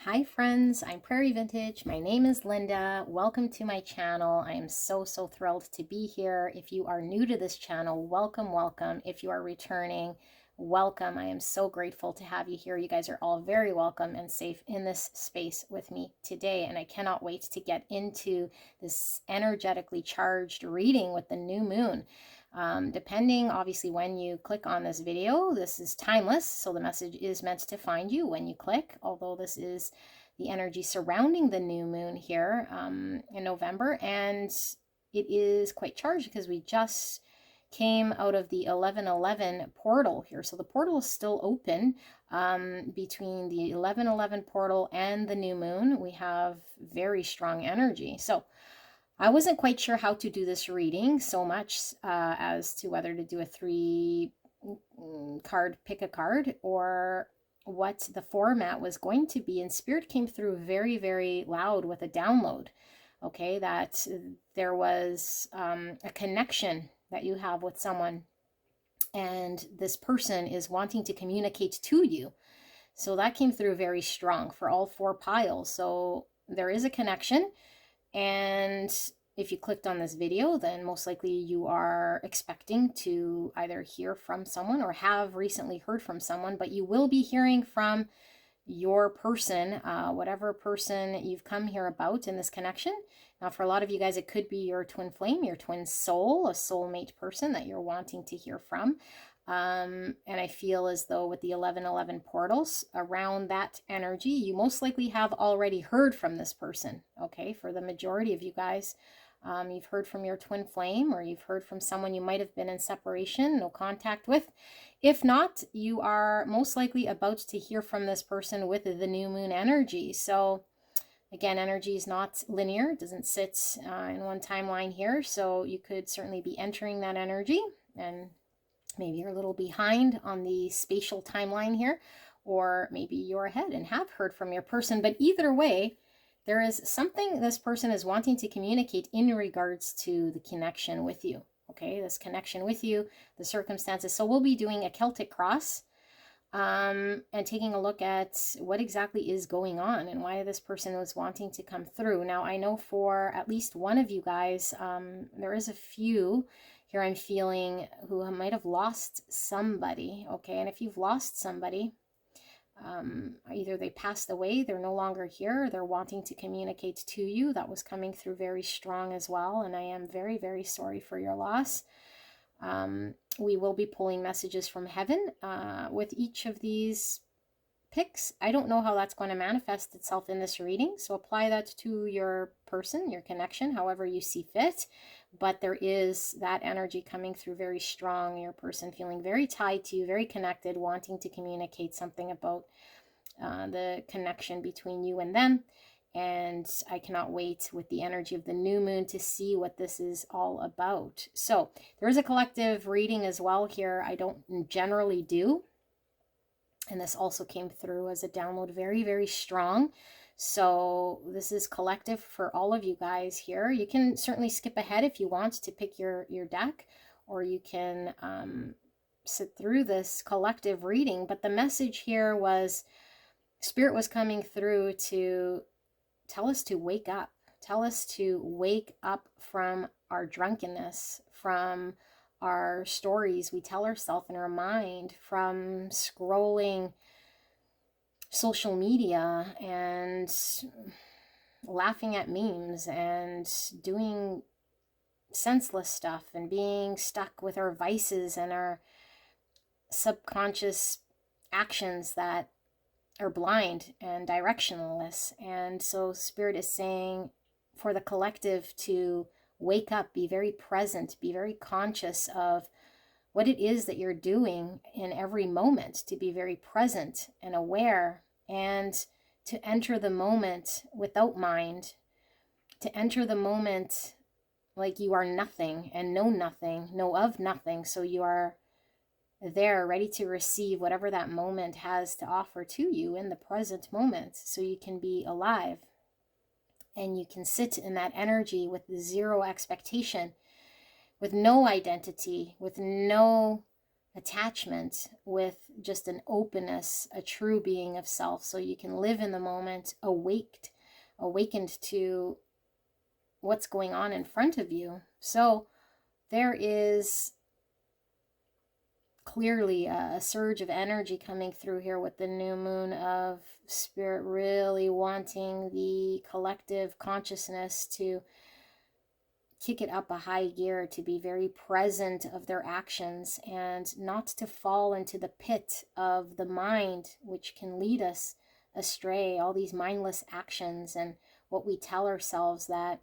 Hi friends, I'm Prairie Vintage. My name is Linda. Welcome to my channel. I am so thrilled to be here. If you are new to this channel, welcome, welcome. If you are returning, welcome. I am so grateful to have you here. You guys are all very welcome and safe in this space with me today, and I cannot wait to get into this energetically charged reading with the new moon. Depending obviously when you click on this video, this is timeless, so the message is meant to find you when you click, although this is the energy surrounding the new moon here in November, and it is quite charged because we just came out of the 11:11 portal here. So the portal is still open between the 11:11 portal and the new moon. We have very strong energy. So I wasn't quite sure how to do this reading so much as to whether to do a three card, pick a card, or what the format was going to be. And Spirit came through very loud with a download, okay, that there was a connection that you have with someone, and this person is wanting to communicate to you. So that came through very strong for all four piles. So there is a connection. And if you clicked on this video, then most likely you are expecting to either hear from someone or have recently heard from someone, but you will be hearing from your person, whatever person you've come here about in this connection. Now, for a lot of you guys, it could be your twin flame, your twin soul, a soulmate person that you're wanting to hear from. And I feel as though with the 11:11 portals around that energy, you most likely have already heard from this person. Okay, for the majority of you guys, you've heard from your twin flame, or you've heard from someone you might have been in separation, no contact with. If not, you are most likely about to hear from this person with the new moon energy. So again, energy is not linear, it doesn't sit in one timeline here. So you could certainly be entering that energy, and maybe you're a little behind on the spatial timeline here, or maybe you're ahead and have heard from your person. But either way, there is something this person is wanting to communicate in regards to the connection with you. Okay, this connection with you, the circumstances. So we'll be doing a Celtic cross and taking a look at what exactly is going on and why this person was wanting to come through. Now, I know for at least one of you guys, there is a few here I'm feeling who might have lost somebody, okay? And if you've lost somebody, either they passed away, they're no longer here, they're wanting to communicate to you. That was coming through very strong as well, and I am very sorry for your loss. We will be pulling messages from heaven with each of these picks. I don't know how that's going to manifest itself in this reading, so apply that to your person, your connection, however you see fit. But there is that energy coming through very strong, your person feeling very tied to you, very connected, wanting to communicate something about the connection between you and them. And I cannot wait with the energy of the new moon to see what this is all about. So there is a collective reading as well here. I don't generally do, and this also came through as a download very strong. So this is collective for all of you guys here. You can certainly skip ahead if you want to pick your deck, or you can sit through this collective reading. But the message here was, Spirit was coming through to tell us to wake up. Tell us to wake up from our drunkenness, from our stories we tell ourselves in our mind, from scrolling social media and laughing at memes and doing senseless stuff and being stuck with our vices and our subconscious actions that are blind and directionless. And so Spirit is saying for the collective to wake up, be very present, be very conscious of what it is that you're doing in every moment, to be very present and aware, and to enter the moment without mind, to enter the moment like you are nothing and know of nothing. So you are there ready to receive whatever that moment has to offer to you in the present moment, so you can be alive and you can sit in that energy with zero expectation, with no identity, with no attachment with just an openness, a true being of self, so you can live in the moment, awakened to what's going on in front of you. So there is clearly a surge of energy coming through here with the new moon, of Spirit really wanting the collective consciousness to kick it up a high gear, to be very present of their actions and not to fall into the pit of the mind, which can lead us astray. All these mindless actions and what we tell ourselves that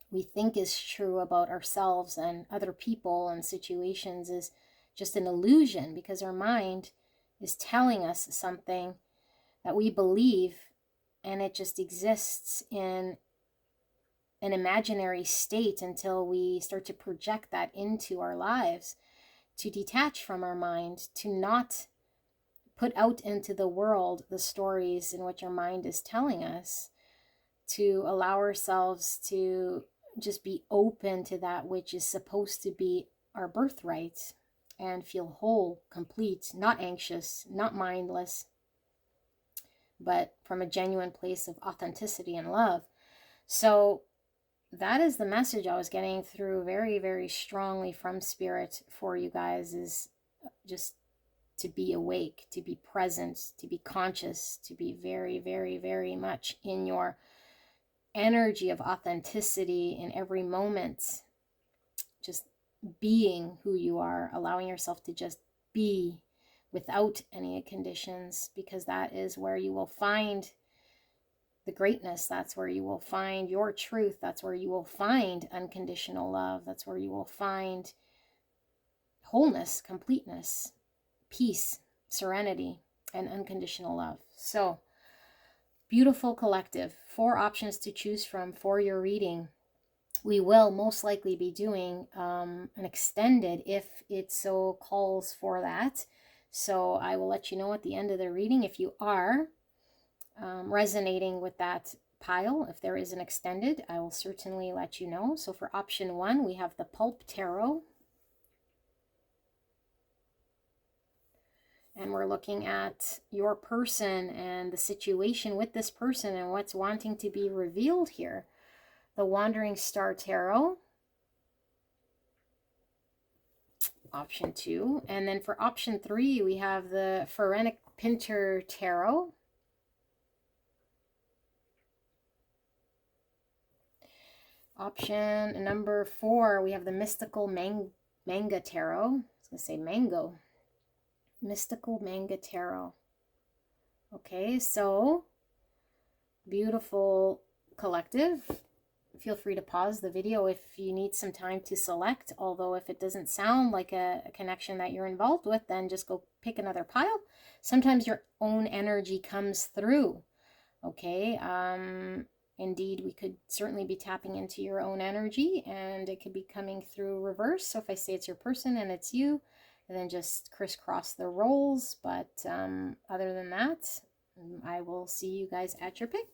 we think is true about ourselves and other people and situations is just an illusion, because our mind is telling us something that we believe, and it just exists in an imaginary state until we start to project that into our lives, to detach from our mind, to not put out into the world the stories in which our mind is telling us, to allow ourselves to just be open to that which is supposed to be our birthright, and feel whole, complete, not anxious, not mindless, but from a genuine place of authenticity and love. So that is the message I was getting through very, very strongly from Spirit for you guys, is just to be awake, to be present, to be conscious, to be very, very, very much in your energy of authenticity in every moment, just being who you are, allowing yourself to just be without any conditions, because that is where you will find the greatness. That's where you will find your truth. That's where you will find unconditional love. That's where you will find wholeness, completeness, peace, serenity, and unconditional love. So beautiful collective, 4 options to choose from for your reading. We will most likely be doing an extended if it so calls for that. So I will let you know at the end of the reading if you are resonating with that pile. If there is an extended, I will certainly let you know. So for option 1, we have the Pulp Tarot. And we're looking at your person and the situation with this person and what's wanting to be revealed here. The Wandering Star Tarot, option 2. And then for option 3, we have the Phoenix Pinter Tarot. Option number 4, we have the Mystical Manga Tarot. I was going to say mango. Mystical Manga Tarot. Okay, so beautiful collective. Feel free to pause the video if you need some time to select. Although if it doesn't sound like a connection that you're involved with, then just go pick another pile. Sometimes your own energy comes through. Okay, indeed, we could certainly be tapping into your own energy, and it could be coming through reverse. So if I say it's your person and it's you, then just crisscross the roles. But other than that, I will see you guys at your pick.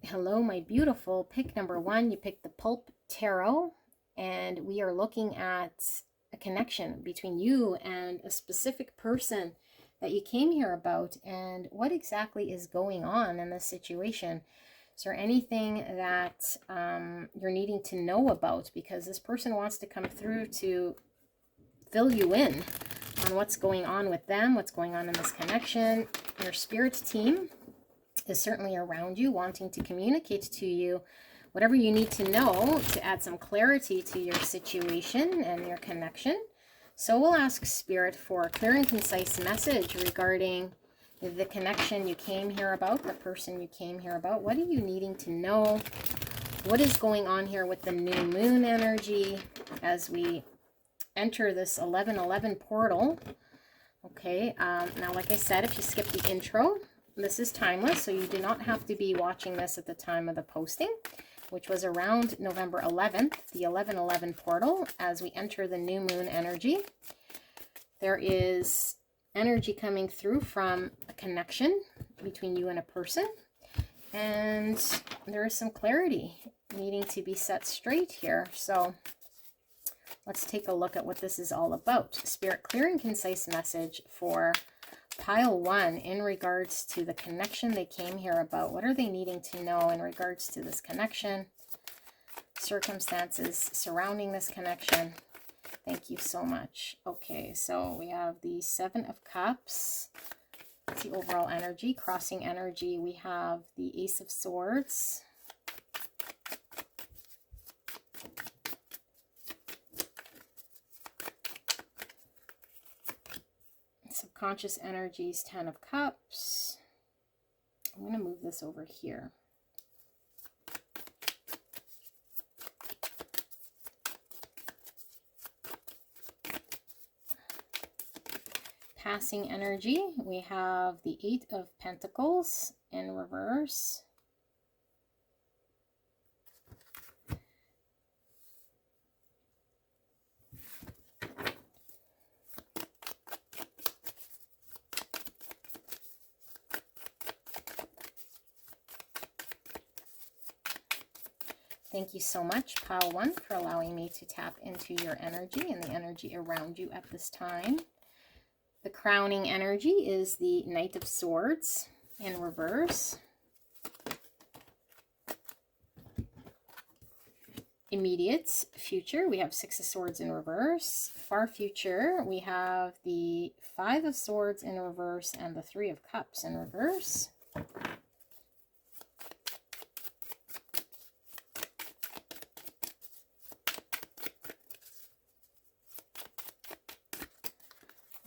Hello, my beautiful. Pick number 1, you picked the Pulp Tarot, and we are looking at a connection between you and a specific person that you came here about, and what exactly is going on in this situation. Is there anything that you're needing to know about? Because this person wants to come through to fill you in on what's going on with them, what's going on in this connection. Your spirit team is certainly around you, wanting to communicate to you whatever you need to know to add some clarity to your situation and your connection. So we'll ask Spirit for a clear and concise message regarding the connection you came here about, the person you came here about. What are you needing to know? What is going on here with the new moon energy as we enter this 1111 portal? Okay, now like I said, if you skip the intro, this is timeless, so you do not have to be watching this at the time of the posting, which was around November 11th, the 1111 portal, as we enter the new moon energy. There is energy coming through from a connection between you and a person. And there is some clarity needing to be set straight here. So let's take a look at what this is all about. Spirit, clear and concise message for pile 1 in regards to the connection they came here about. What are they needing to know in regards to this connection? Circumstances surrounding this connection. Thank you so much. Okay, so we have the 7 of Cups. That's the overall energy. Crossing energy, we have the Ace of Swords. Subconscious energies, 10 of Cups. I'm going to move this over here. Passing energy, we have the 8 of Pentacles in reverse. Thank you so much, pile 1, for allowing me to tap into your energy and the energy around you at this time. The crowning energy is the Knight of Swords in reverse. Immediate future, we have 6 of Swords in reverse. Far future, we have the 5 of Swords in reverse and the 3 of Cups in reverse.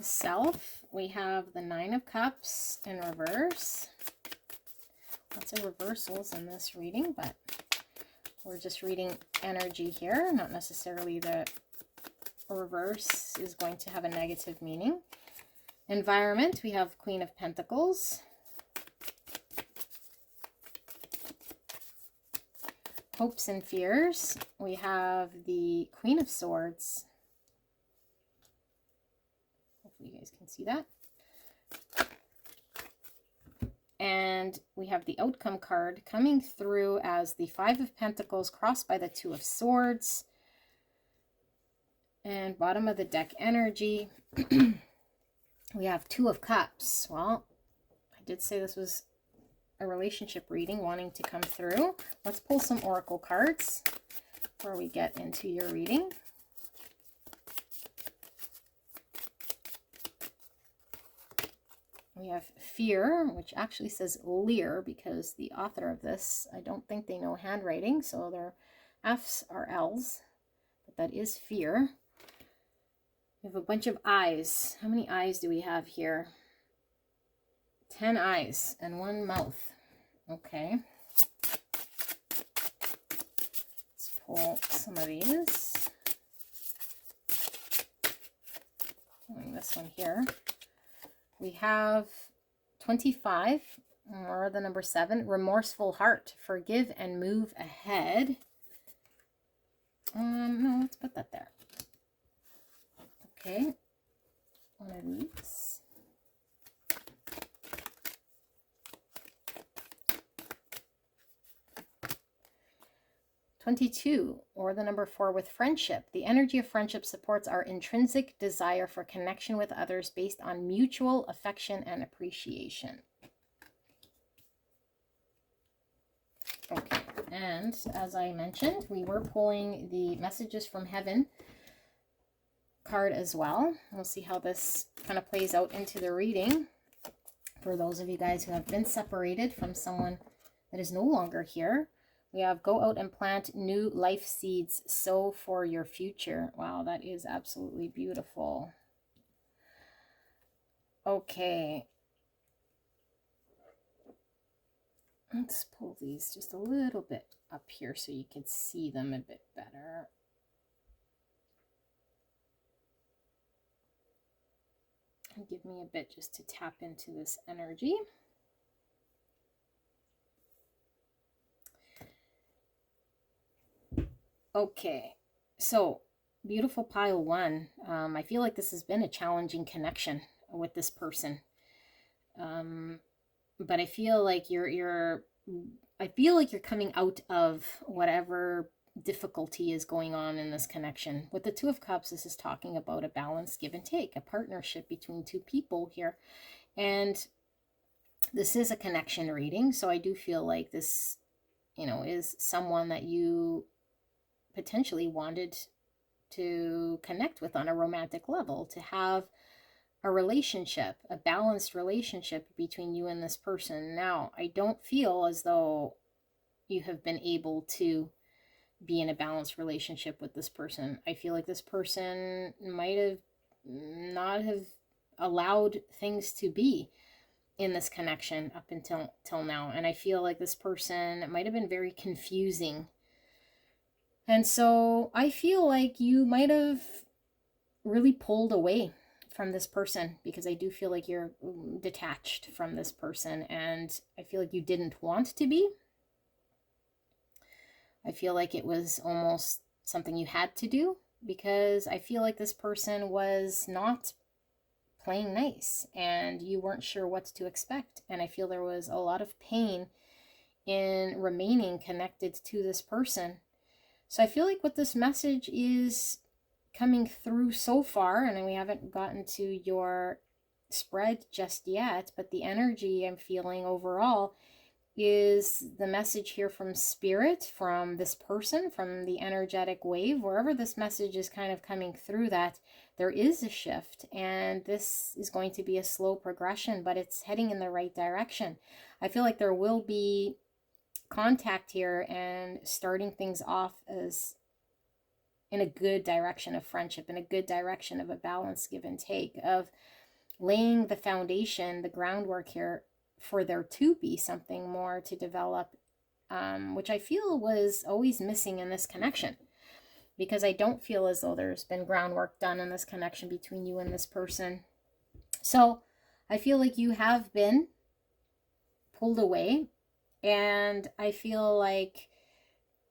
Self, we have the 9 of Cups in reverse. Lots of reversals in this reading, but we're just reading energy here, not necessarily the reverse is going to have a negative meaning. Environment, we have Queen of Pentacles. Hopes and fears, we have the Queen of Swords. You guys can see that. And we have the outcome card coming through as the 5 of Pentacles crossed by the 2 of Swords. And bottom of the deck energy, we have 2 of Cups. Well, I did say this was a relationship reading wanting to come through. Let's pull some oracle cards before we get into your reading. We have fear, which actually says leer because the author of this, I don't think they know handwriting, so their F's are L's, but that is fear. We have a bunch of eyes. How many eyes do we have here? 10 eyes and 1 mouth. Okay. Let's pull some of these. Pulling this one here. We have 25, or the number 7, remorseful heart. Forgive and move ahead. No, let's put that there. Okay. One of these. 22, or the number 4 with friendship. The energy of friendship supports our intrinsic desire for connection with others based on mutual affection and appreciation. Okay, and as I mentioned, we were pulling the messages from heaven card as well. We'll see how this kind of plays out into the reading. For those of you guys who have been separated from someone that is no longer here, we have go out and plant new life seeds, sow for your future. Wow, that is absolutely beautiful. Okay. Let's pull these just a little bit up here so you can see them a bit better. And give me a bit just to tap into this energy. Okay, so Beautiful pile one. I feel like this has been a challenging connection with this person. But I feel like I feel like you're coming out of whatever difficulty is going on in this connection. With the Two of Cups, this is talking about a balanced give and take, a partnership between two people here. And this is a connection reading, so I do feel like this, is someone that you potentially wanted to connect with on a romantic level, to have a relationship, a balanced relationship between you and this person. Now, I don't feel as though you have been able to be in a balanced relationship with this person. I feel like this person might have not have allowed things to be in this connection up until now. And I feel like this person might have been very confusing. And so I feel like you might have really pulled away from this person, because I do feel like you're detached from this person, and I feel like you didn't want to be. I feel like it was almost something you had to do, because I feel like this person was not playing nice and you weren't sure what to expect. And I feel there was a lot of pain in remaining connected to this person. So I feel like what this message is coming through so far, and we haven't gotten to your spread just yet, but the energy I'm feeling overall is the message here from spirit, from this person, from the energetic wave, wherever this message is kind of coming through, that there is a shift, and this is going to be a slow progression, but it's heading in the right direction. I feel like there will be contact here and starting things off as in a good direction of friendship, in a good direction of a balanced give and take, of laying the foundation, the groundwork here for there to be something more to develop, which I feel was always missing in this connection, because I don't feel as though there's been groundwork done in this connection between you and this person. So I feel like you have been pulled away, and I feel like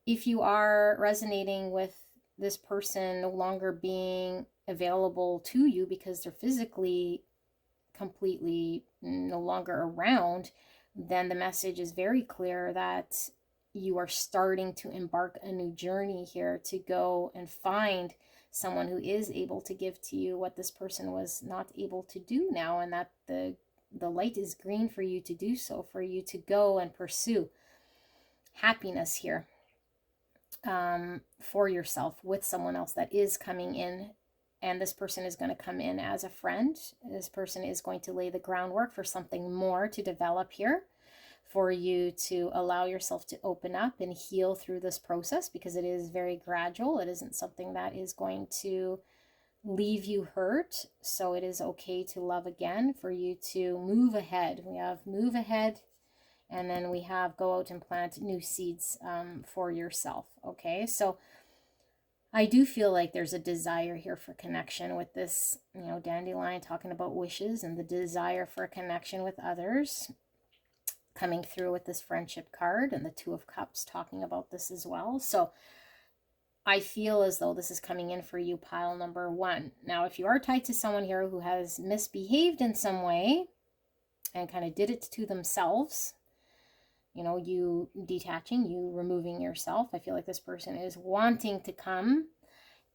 if you are resonating with this person no longer being available to you because they're physically completely no longer around, then the message is very clear that you are starting to embark a new journey here, to go and find someone who is able to give to you what this person was not able to do now, and that the light is green for you to do so, for you to go and pursue happiness here, for yourself with someone else that is coming in. And this person is going to come in as a friend. This person is going to lay the groundwork for something more to develop here, for you to allow yourself to open up and heal through this process, because it is very gradual. It isn't something that is going to leave you hurt. So it is okay to love again, for you to move ahead. We have move ahead, and then we have go out and plant new seeds for yourself. Okay, so I do feel like there's a desire here for connection with this, dandelion talking about wishes and the desire for a connection with others, coming through with this friendship card, and the Two of Cups talking about this as well. So I feel as though this is coming in for you, pile number one. Now, if you are tied to someone here who has misbehaved in some way and kind of did it to themselves, you detaching, you removing yourself, I feel like this person is wanting to come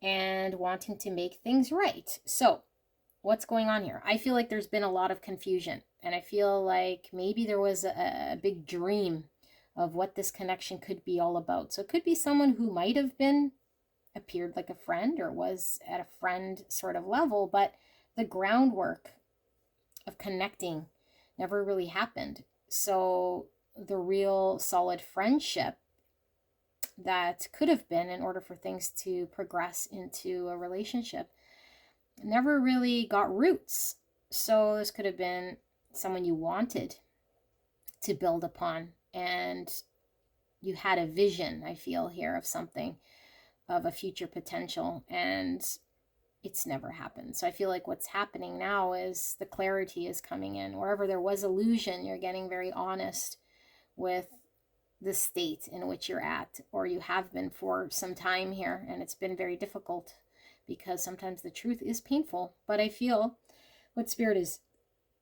and wanting to make things right. So what's going on here? I feel like there's been a lot of confusion, and I feel like maybe there was a big dream of what this connection could be all about. So it could be someone who might have appeared like a friend, or was at a friend sort of level, but the groundwork of connecting never really happened. So the real solid friendship that could have been, in order for things to progress into a relationship, never really got roots. So this could have been someone you wanted to build upon, and you had a vision, I feel here, of something, of a future potential, and it's never happened. So I feel like what's happening now is the clarity is coming in. Wherever there was illusion, you're getting very honest with the state in which you're at, or you have been for some time here, and it's been very difficult because sometimes the truth is painful. But I feel what Spirit is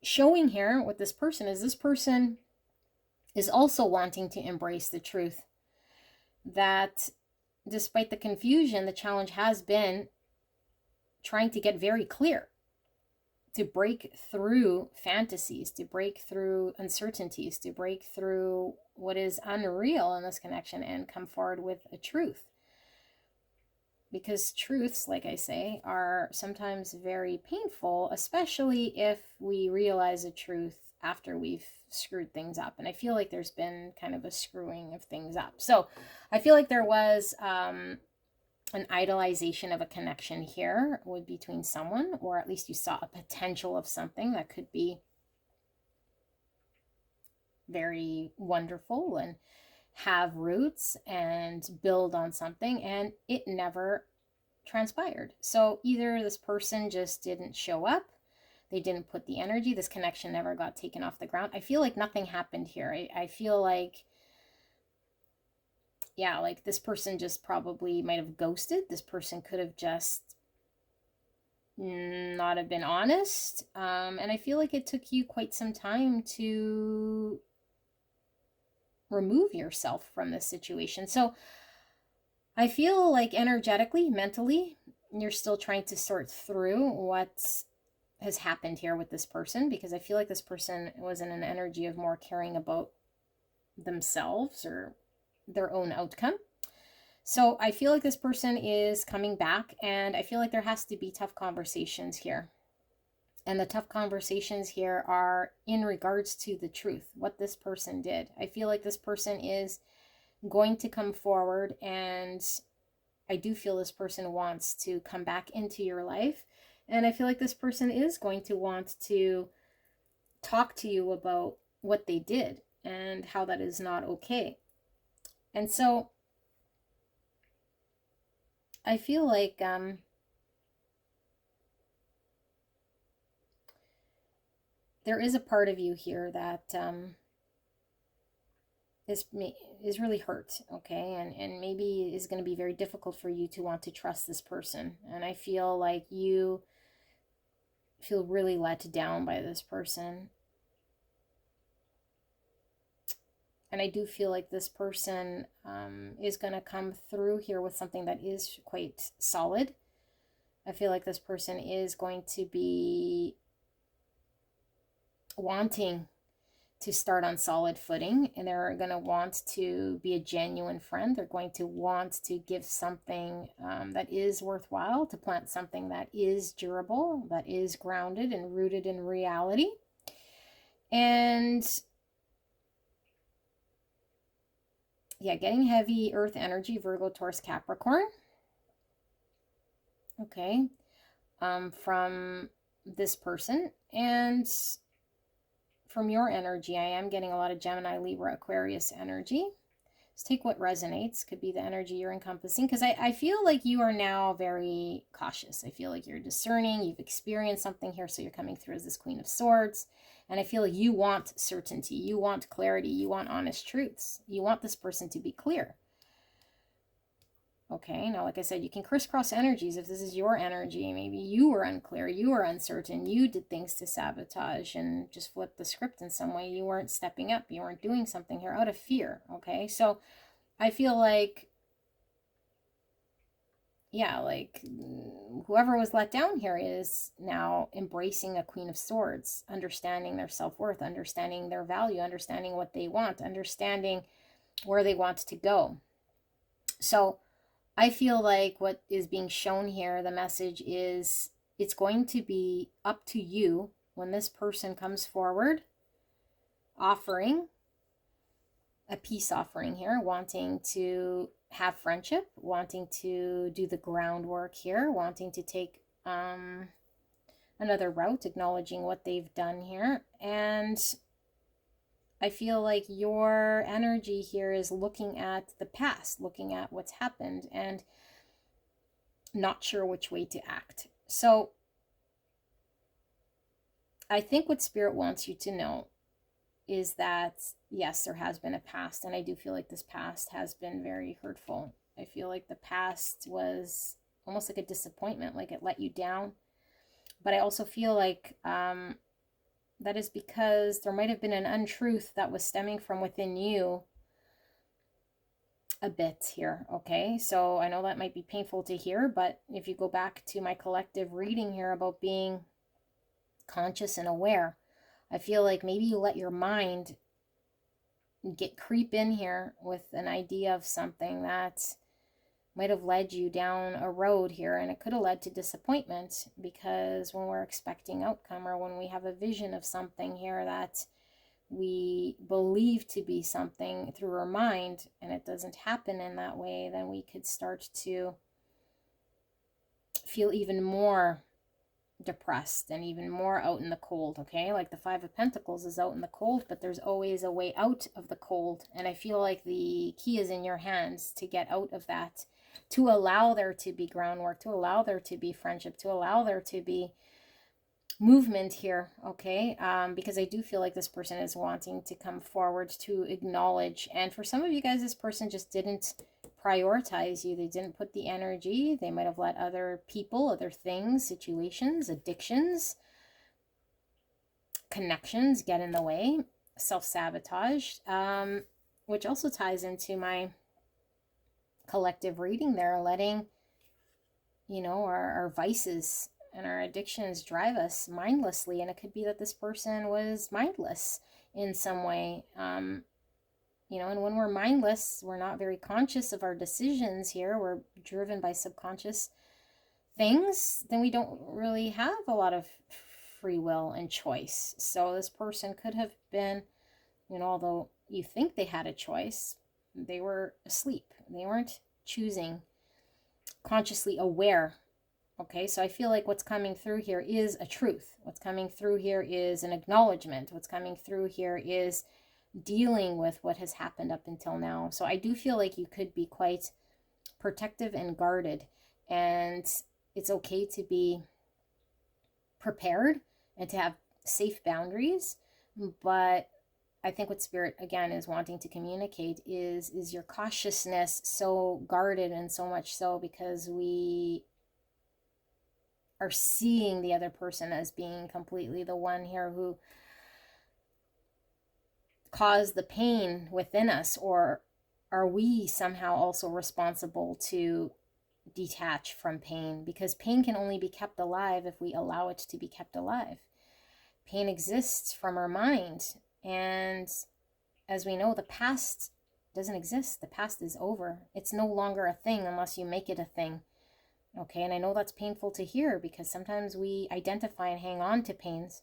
showing here with this person is also wanting to embrace the truth. That despite the confusion, the challenge has been trying to get very clear, to break through fantasies, to break through uncertainties, to break through what is unreal in this connection and come forward with a truth. Because truths, like I say, are sometimes very painful, especially if we realize a truth after we've screwed things up. And I feel like there's been kind of a screwing of things up. So I feel like there was an idolization of a connection here between someone, or at least you saw a potential of something that could be very wonderful and have roots and build on something, and it never transpired. So either this person just didn't show up, they didn't put the energy, this connection never got taken off the ground. I feel like nothing happened here. I feel like, yeah, like this person just probably might have ghosted. This person could have just not have been honest. And I feel like it took you quite some time to remove yourself from this situation. So I feel like energetically, mentally, you're still trying to sort through what has happened here with this person, because I feel like this person was in an energy of more caring about themselves or their own outcome. So I feel like this person is coming back, and I feel like there has to be tough conversations here. And the tough conversations here are in regards to the truth, what this person did. I feel like this person is going to come forward, and I do feel this person wants to come back into your life. And I feel like this person is going to want to talk to you about what they did and how that is not okay. And so I feel like there is a part of you here that is really hurt, okay? And maybe is going to be very difficult for you to want to trust this person. And I feel like you feel really let down by this person. And I do feel like this person is going to come through here with something that is quite solid. I feel like this person is going to be wanting to start on solid footing, and they're going to want to be a genuine friend. They're going to want to give something that is worthwhile, to plant something that is durable, that is grounded and rooted in reality. And yeah, getting heavy earth energy, Virgo, Taurus, Capricorn. Okay. From this person. And from your energy, I am getting a lot of Gemini, Libra, Aquarius energy. Let's take what resonates. Could be the energy you're encompassing, because I feel like you are now very cautious. I feel like you're discerning. You've experienced something here, so you're coming through as this Queen of Swords. And I feel like you want certainty. You want clarity. You want honest truths. You want this person to be clear. Okay, now, like I said, you can crisscross energies. If this is your energy, maybe you were unclear, you were uncertain, you did things to sabotage and just flip the script in some way. You weren't stepping up, you weren't doing something here out of fear. Okay, so I feel like, yeah, like whoever was let down here is now embracing a Queen of Swords, understanding their self-worth, understanding their value, understanding what they want, understanding where they want to go. So I feel like what is being shown here, the message is, it's going to be up to you when this person comes forward offering a peace offering here, wanting to have friendship, wanting to do the groundwork here, wanting to take another route, acknowledging what they've done here. And I feel like your energy here is looking at the past, looking at what's happened, and not sure which way to act. So I think what Spirit wants you to know is that, yes, there has been a past, and I do feel like this past has been very hurtful. I feel like the past was almost like a disappointment, like it let you down. But I also feel like that is because there might have been an untruth that was stemming from within you a bit here, okay? So I know that might be painful to hear, but if you go back to my collective reading here about being conscious and aware, I feel like maybe you let your mind creep in here with an idea of something that might have led you down a road here, and it could have led to disappointment, because when we're expecting outcome, or when we have a vision of something here that we believe to be something through our mind, and it doesn't happen in that way, then we could start to feel even more depressed and even more out in the cold, okay? Like the Five of Pentacles is out in the cold, but there's always a way out of the cold, and I feel like the key is in your hands to get out of that, to allow there to be groundwork, to allow there to be friendship, to allow there to be movement here, okay? Because I do feel like this person is wanting to come forward to acknowledge, and for some of you guys, this person just didn't prioritize you. They didn't put the energy. They might have let other people, other things, situations, addictions, connections get in the way, self-sabotage, which also ties into my collective reading there, letting, you know, our vices and our addictions drive us mindlessly. And it could be that this person was mindless in some way. You know, and when we're mindless, we're not very conscious of our decisions here. We're driven by subconscious things. Then we don't really have a lot of free will and choice. So this person could have been, you know, although you think they had a choice, they were asleep. They weren't choosing, consciously aware. Okay, so I feel like what's coming through here is a truth. What's coming through here is an acknowledgement. What's coming through here is dealing with what has happened up until now. So I do feel like you could be quite protective and guarded, and it's okay to be prepared and to have safe boundaries. But I think what Spirit, again, is wanting to communicate is your cautiousness so guarded, and so much so because we are seeing the other person as being completely the one here who caused the pain within us. Or are we somehow also responsible to detach from pain? Because pain can only be kept alive if we allow it to be kept alive. Pain exists from our mind, and as we know, the past doesn't exist. The past is over. It's no longer a thing unless you make it a thing. Okay, and I know that's painful to hear, because sometimes we identify and hang on to pains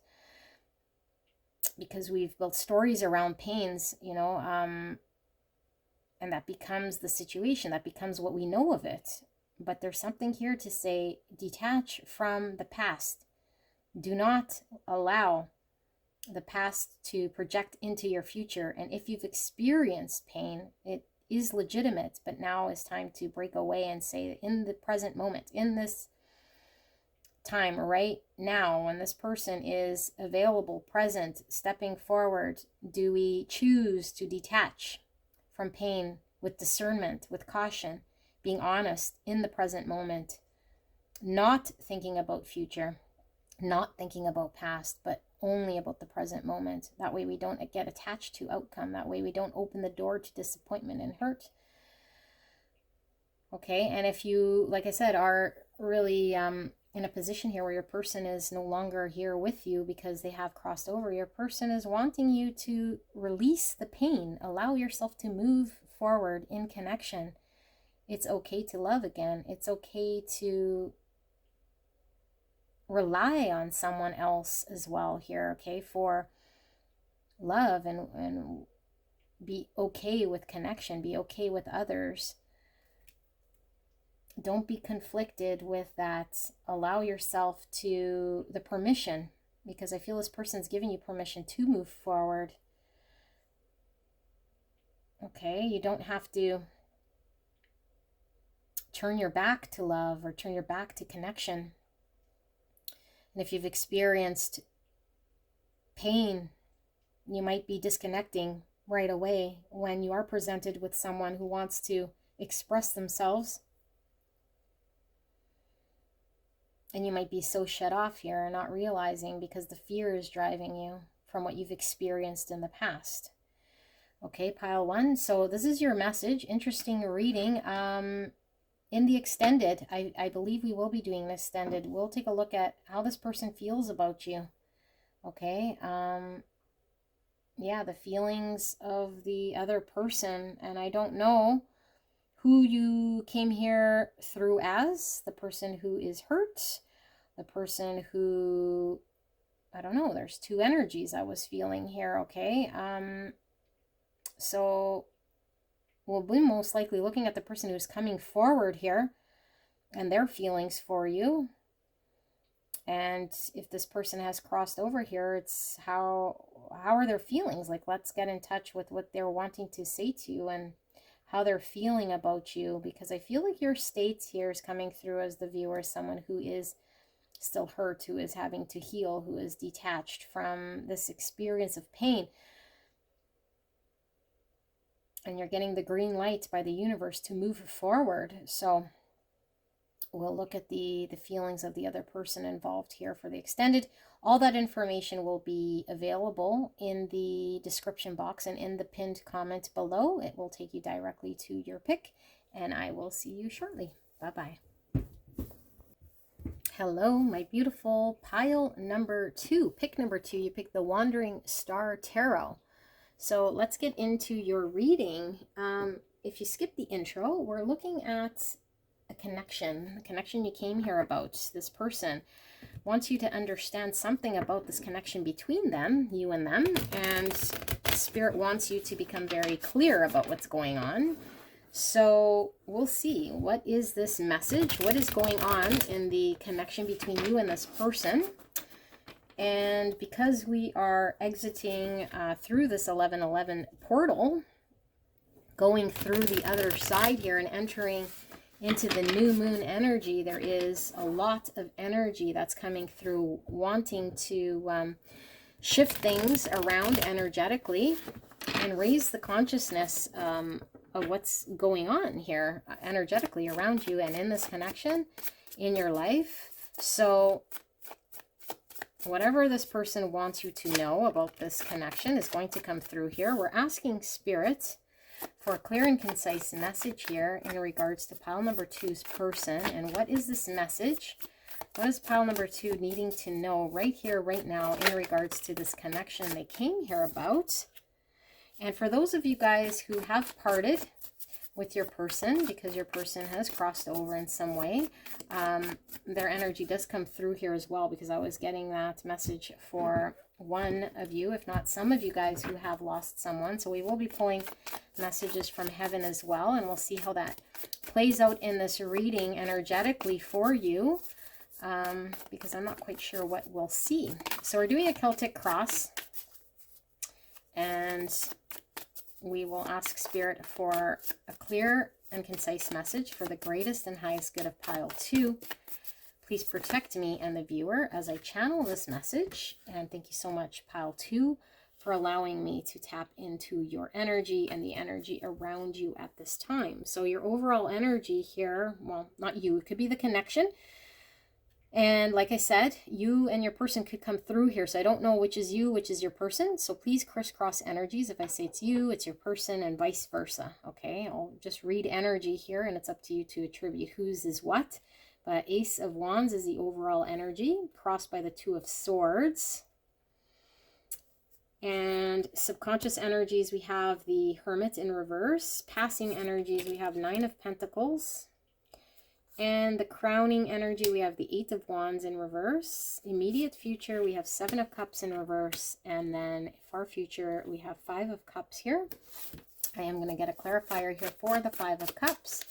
because we've built stories around pains, you know, and that becomes the situation, that becomes what we know of it. But there's something here to say, detach from the past. Do not allow the past to project into your future. And if you've experienced pain, it is legitimate, but now is time to break away and say, in the present moment, in this time right now, when this person is available, present, stepping forward, do we choose to detach from pain with discernment, with caution, being honest in the present moment, not thinking about future, not thinking about past, but only about the present moment? That way we don't get attached to outcome. That way we don't open the door to disappointment and hurt. Okay, and if you, like I said, are really in a position here where your person is no longer here with you because they have crossed over, your person is wanting you to release the pain, allow yourself to move forward in connection. It's okay to love again. It's okay to rely on someone else as well here, okay, for love, and be okay with connection, be okay with others. Don't be conflicted with that. Allow yourself to the permission, because I feel this person's giving you permission to move forward. Okay, you don't have to turn your back to love or turn your back to connection. And if you've experienced pain, you might be disconnecting right away when you are presented with someone who wants to express themselves. And you might be so shut off here and not realizing, because the fear is driving you from what you've experienced in the past. Okay, pile 1. So this is your message. Interesting reading. In the extended, I believe we will be doing an extended. We'll take a look at how this person feels about you. Okay. Yeah, the feelings of the other person. And I don't know who you came here through as, the person who is hurt, the person who, I don't know, there's two energies I was feeling here, okay? So we'll be most likely looking at the person who's coming forward here and their feelings for you. And if this person has crossed over here, it's how are their feelings? Like, let's get in touch with what they're wanting to say to you and how they're feeling about you, because I feel like your states here is coming through as the viewer, someone who is still hurt, who is having to heal, who is detached from this experience of pain. And you're getting the green light by the universe to move forward. So we'll look at the feelings of the other person involved here for the extended. All that information will be available in the description box and in the pinned comment below. It will take you directly to your pick, and I will see you shortly. Bye-bye. Hello, my beautiful pile number 2. Pick number 2. You picked the Wandering Star Tarot. So let's get into your reading. If you skip the intro, we're looking at a connection, the connection you came here about. This person wants you to understand something about this connection between them, you and them, and Spirit wants you to become very clear about what's going on. So we'll see, what is this message? What is going on in the connection between you and this person? And because we are exiting through this 1111 portal, going through the other side here and entering into the new moon energy, there is a lot of energy that's coming through, wanting to shift things around energetically and raise the consciousness of what's going on here energetically around you and in this connection in your life. So whatever this person wants you to know about this connection is going to come through here. We're asking Spirit for a clear and concise message here in regards to pile number 2's person. And what is this message? What is pile number 2 needing to know right here, right now, in regards to this connection they came here about? And for those of you guys who have parted with your person, because your person has crossed over in some way, their energy does come through here as well, because I was getting that message for one of you, if not some of you guys who have lost someone. So we will be pulling messages from heaven as well, and we'll see how that plays out in this reading energetically for you, because I'm not quite sure what we'll see. So we're doing a Celtic cross, and we will ask Spirit for a clear and concise message for the greatest and highest good of pile 2. Please protect me and the viewer as I channel this message. And thank you so much, pile 2, for allowing me to tap into your energy and the energy around you at this time. So your overall energy here, well, not you, it could be the connection. And like I said, you and your person could come through here. So I don't know which is you, which is your person. So please crisscross energies. If I say it's you, it's your person, and vice versa. Okay, I'll just read energy here, and it's up to you to attribute whose is what. But Ace of Wands is the overall energy, crossed by the Two of Swords. And subconscious energies, we have the Hermit in reverse. Passing energies, we have Nine of Pentacles. And the crowning energy, we have the Eight of Wands in reverse. Immediate future, we have Seven of Cups in reverse. And then far future, we have Five of Cups here. I am going to get a clarifier here for the Five of Cups.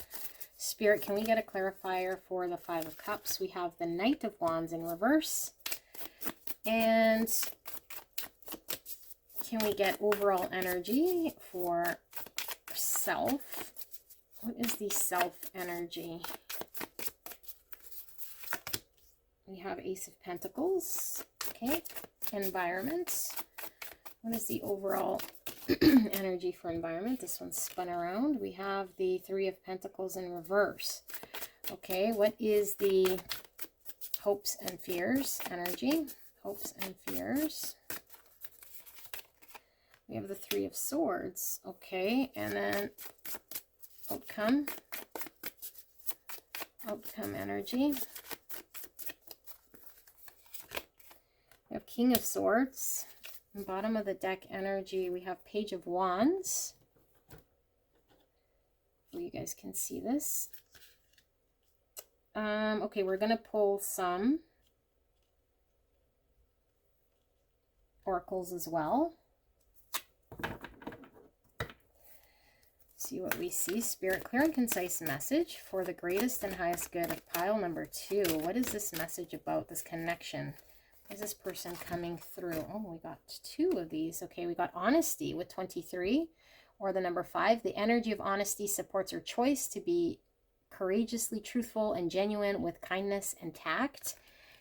Spirit, can we get a clarifier for the Five of Cups? We have the Knight of Wands in reverse. And can we get overall energy for self? What is the self energy? We have Ace of Pentacles. Okay. Environment. What is the overall energy for environment? This one's spun around. We have the Three of Pentacles in reverse. Okay. What is the hopes and fears energy, hopes and fears. We have the Three of Swords, okay, and then outcome energy. We have King of Swords. Bottom of the deck energy, we have Page of Wands. So you guys can see this. Okay, we're going to pull some oracles as well. See what we see. Spirit, clear and concise message for the greatest and highest good of pile number 2. What is this message about, this connection? Is this person coming through? Oh, we got 2 of these. Okay, we got honesty with 23, or the number 5. The energy of honesty supports your choice to be courageously truthful and genuine with kindness and tact.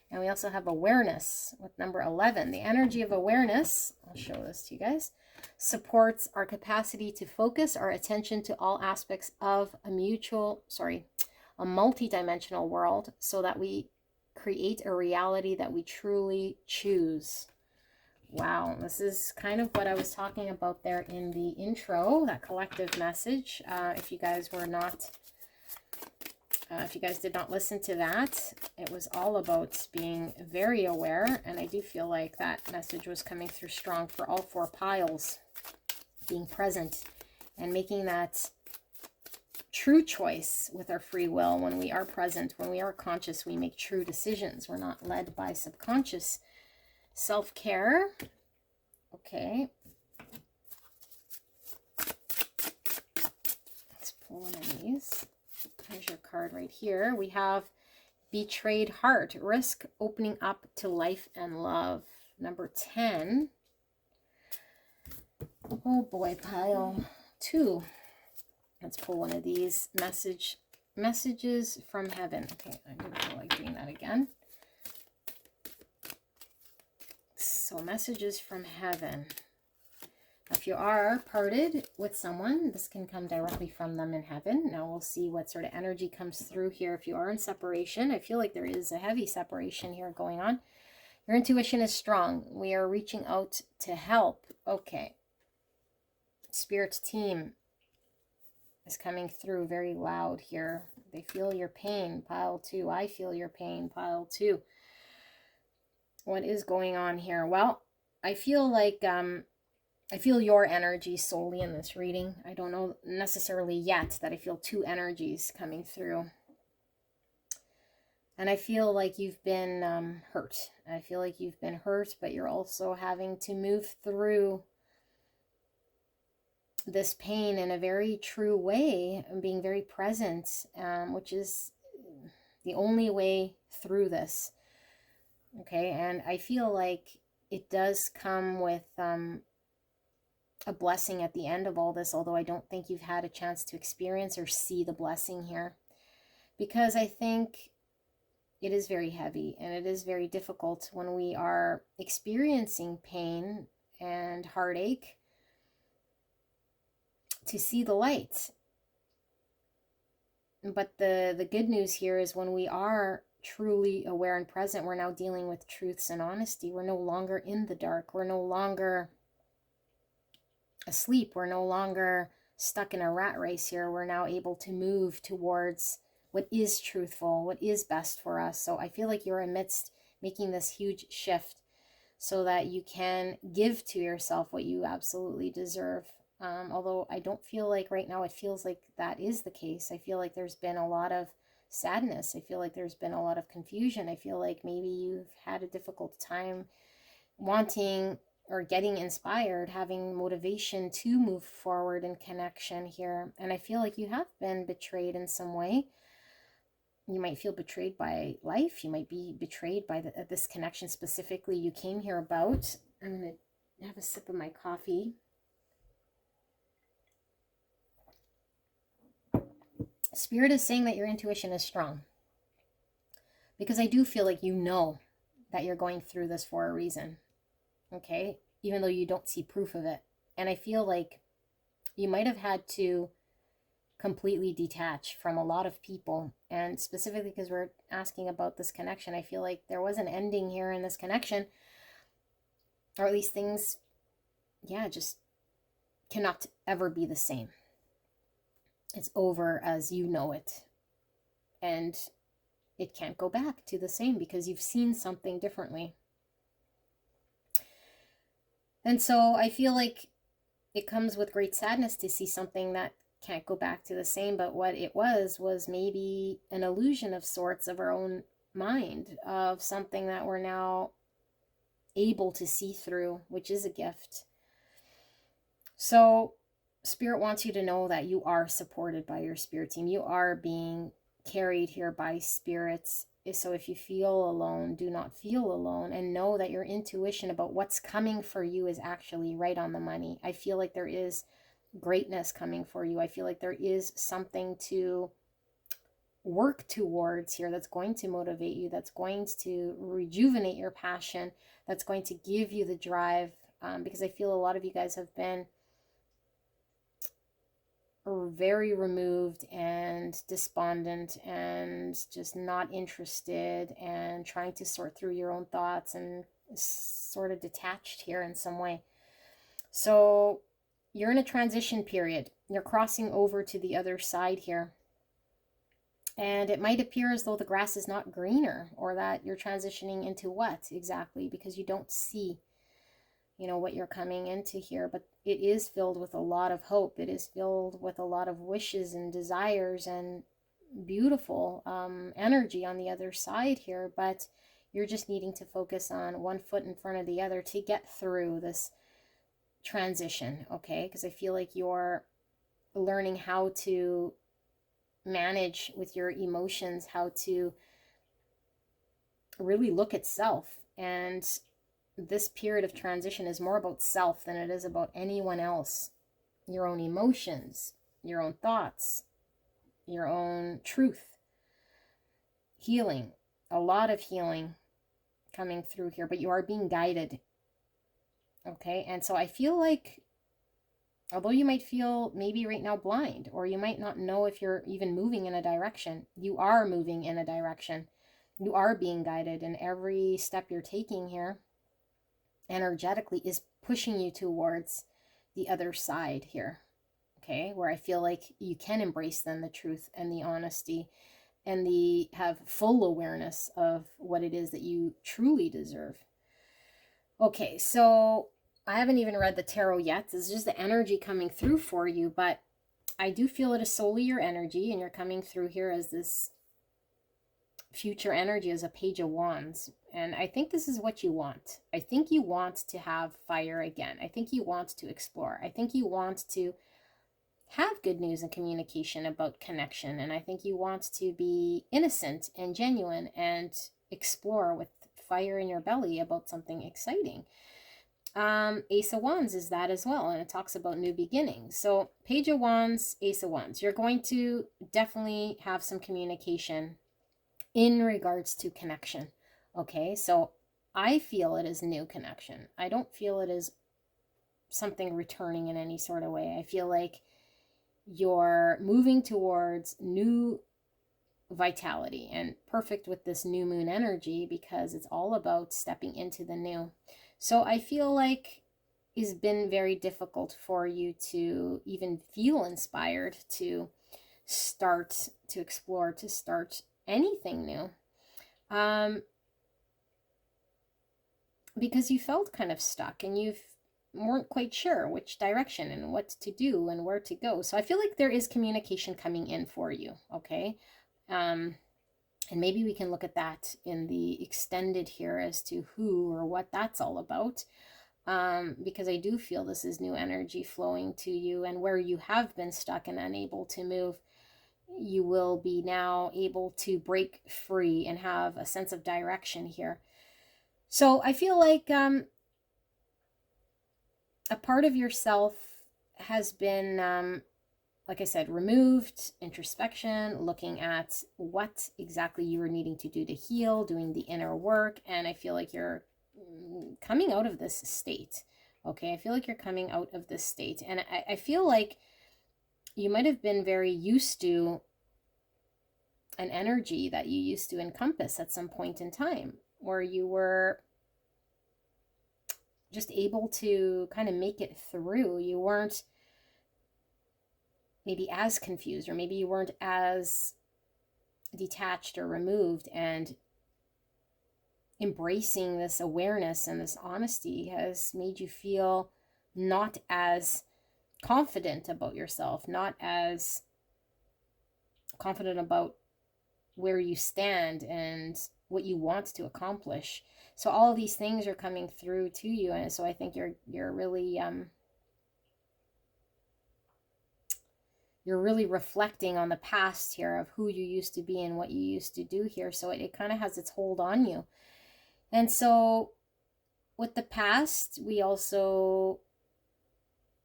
And we also have awareness with number 11. The energy of awareness, I'll show this to you guys, supports our capacity to focus our attention to all aspects of a multi-dimensional world so that we create a reality that we truly choose. Wow, this is kind of what I was talking about there in the intro, that collective message. If you guys were not, if you guys did not listen to that, it was all about being very aware, and I do feel like that message was coming through strong for all 4 piles, being present and making that true choice with our free will. When we are present, when we are conscious, we make true decisions. We're not led by subconscious. Self-care. Okay. Let's pull one of these. There's your card right here. We have betrayed heart. Risk opening up to life and love. Number 10. Oh boy, pile 2. Let's pull one of these. Messages from heaven. Okay, I didn't feel like doing that again. So messages from heaven. If you are parted with someone, this can come directly from them in heaven. Now we'll see what sort of energy comes through here. If you are in separation, I feel like there is a heavy separation here going on. Your intuition is strong. We are reaching out to help. Okay. Spirit team is coming through very loud here. They feel your pain, pile 2. I feel your pain, pile 2. What is going on here? Well, I feel like I feel your energy solely in this reading. I don't know necessarily yet that I feel 2 energies coming through. And I feel like you've been hurt. I feel like you've been hurt, but you're also having to move through this pain in a very true way, and being very present, which is the only way through this. Okay, and I feel like it does come with a blessing at the end of all this, although I don't think you've had a chance to experience or see the blessing here, because I think it is very heavy and it is very difficult when we are experiencing pain and heartache to see the light. But the good news here is when we are truly aware and present, we're now dealing with truths and honesty. We're no longer in the dark. We're no longer asleep. We're no longer stuck in a rat race here. We're now able to move towards what is truthful, what is best for us. So I feel like you're amidst making this huge shift so that you can give to yourself what you absolutely deserve. Although I don't feel like right now it feels like that is the case. I feel like there's been a lot of sadness. I feel like there's been a lot of confusion. I feel like maybe you've had a difficult time wanting or getting inspired, having motivation to move forward in connection here. And I feel like you have been betrayed in some way. You might feel betrayed by life. You might be betrayed by this connection specifically you came here about. I'm going to have a sip of my coffee. Spirit is saying that your intuition is strong, because I do feel like you know that you're going through this for a reason, okay? Even though you don't see proof of it. And I feel like you might have had to completely detach from a lot of people. And specifically because we're asking about this connection, I feel like there was an ending here in this connection, or at least things, yeah, just cannot ever be the same. It's over as you know it. And it can't go back to the same because you've seen something differently. And so I feel like it comes with great sadness to see something that can't go back to the same, but what it was maybe an illusion of sorts of our own mind, of something that we're now able to see through, which is a gift. So Spirit wants you to know that you are supported by your spirit team. You are being carried here by spirits. So if you feel alone, do not feel alone, and know that your intuition about what's coming for you is actually right on the money. I feel like there is greatness coming for you. I feel like there is something to work towards here that's going to motivate you, that's going to rejuvenate your passion, that's going to give you the drive, because I feel a lot of you guys have been very removed and despondent and just not interested and trying to sort through your own thoughts and sort of detached here in some way. So you're in a transition period. You're crossing over to the other side here. And it might appear as though the grass is not greener, or that you're transitioning into what exactly, because you don't see, you know, what you're coming into here. But it is filled with a lot of hope. It is filled with a lot of wishes and desires and beautiful energy on the other side here. But you're just needing to focus on one foot in front of the other to get through this transition, okay? Because I feel like you're learning how to manage with your emotions, how to really look at self. And this period of transition is more about self than it is about anyone else. Your own emotions, your own thoughts, your own truth. Healing, a lot of healing coming through here, but you are being guided. Okay, and so I feel like, although you might feel maybe right now blind, or you might not know if you're even moving in a direction, you are moving in a direction. You are being guided, and every step you're taking here energetically is pushing you towards the other side here, okay, where I feel like you can embrace then the truth and the honesty and the have full awareness of what it is that you truly deserve. Okay, so I haven't even read the tarot yet. This is just the energy coming through for you, but I do feel it is solely your energy, and you're coming through here as this future energy, as a Page of Wands. And I think this is what you want. I think you want to have fire again. I think you want to explore. I think you want to have good news and communication about connection. And I think you want to be innocent and genuine and explore with fire in your belly about something exciting. Ace of Wands is that as well, and it talks about new beginnings. So Page of Wands, Ace of Wands, you're going to definitely have some communication in regards to connection. Okay, so I feel it is new connection. I don't feel it is something returning in any sort of way. I feel like you're moving towards new vitality, and perfect with this new moon energy, because it's all about stepping into the new. So I feel like it's been very difficult for you to even feel inspired to start to explore, to start anything new, because you felt kind of stuck and you weren't quite sure which direction and what to do and where to go. So I feel like there is communication coming in for you, okay? And maybe we can look at that in the extended here as to who or what that's all about, because I do feel this is new energy flowing to you, and where you have been stuck and unable to move, you will be now able to break free and have a sense of direction here. So I feel like a part of yourself has been, like I said, removed, introspection, looking at what exactly you were needing to do to heal, doing the inner work. And I feel like you're coming out of this state. Okay, I feel like you're coming out of this state. And I feel like you might have been very used to an energy that you used to encompass at some point in time, where you were just able to kind of make it through. You weren't maybe as confused, or maybe you weren't as detached or removed, and embracing this awareness and this honesty has made you feel not as confident about yourself, not as confident about where you stand and what you want to accomplish. So all of these things are coming through to you, and so I think you're really reflecting on the past here of who you used to be and what you used to do here. So it kind of has its hold on you. And so with the past, we also,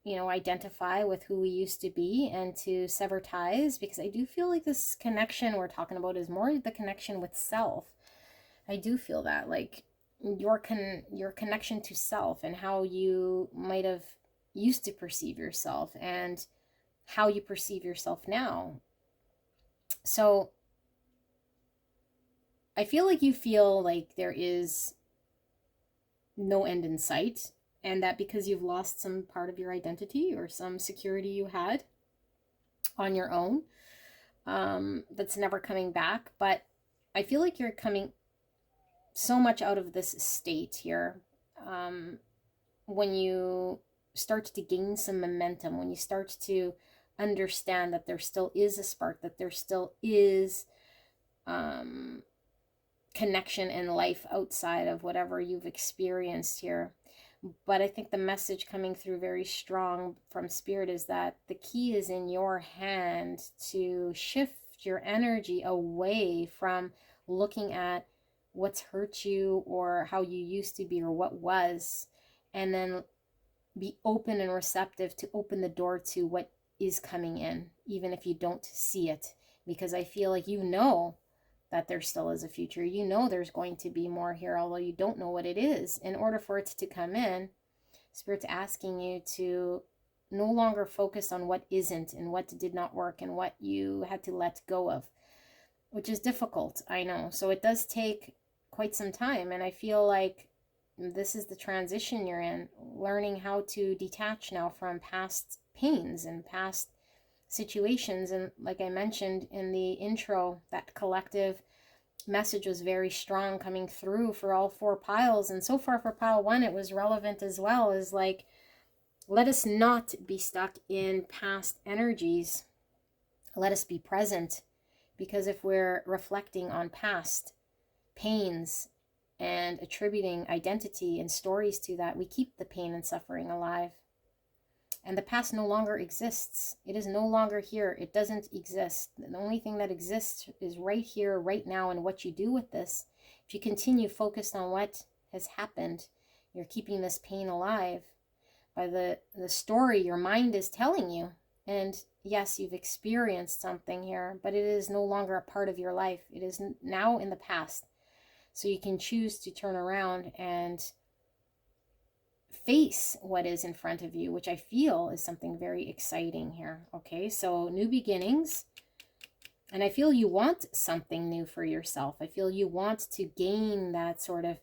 identify with who we used to be and to sever ties, because I do feel like this connection we're talking about is more the connection with self. I do feel that, like your connection to self and how you might have used to perceive yourself and how you perceive yourself now. So I feel like there is no end in sight, and that because you've lost some part of your identity or some security you had on your own, that's never coming back. But I feel like you're coming so much out of this state here, when you start to gain some momentum, when you start to understand that there still is a spark, that there still is connection in life outside of whatever you've experienced here. But I think the message coming through very strong from Spirit is that the key is in your hand to shift your energy away from looking at what's hurt you or how you used to be or what was, and then be open and receptive to open the door to what is coming in, even if you don't see it. Because I feel like that there still is a future. There's going to be more here, although you don't know what it is. In order for it to come in, Spirit's asking you to no longer focus on what isn't and what did not work and what you had to let go of, which is difficult, I know. So it does take quite some time, and I feel like this is the transition you're in, learning how to detach now from past pains and past situations. And like I mentioned in the intro, that collective message was very strong coming through for all 4 piles. And so far for pile 1, it was relevant as well, as like, let us not be stuck in past energies. Let us be present, because if we're reflecting on past pains and attributing identity and stories to that, we keep the pain and suffering alive. And the past no longer exists. It is no longer here. It doesn't exist. The only thing that exists is right here, right now, and what you do with this. If you continue focused on what has happened, you're keeping this pain alive by the story your mind is telling you. And yes, you've experienced something here, but it is no longer a part of your life. It is now in the past. So you can choose to turn around and face what is in front of you, which I feel is something very exciting here. Okay, so new beginnings. And I feel you want something new for yourself. I feel you want to gain that sort of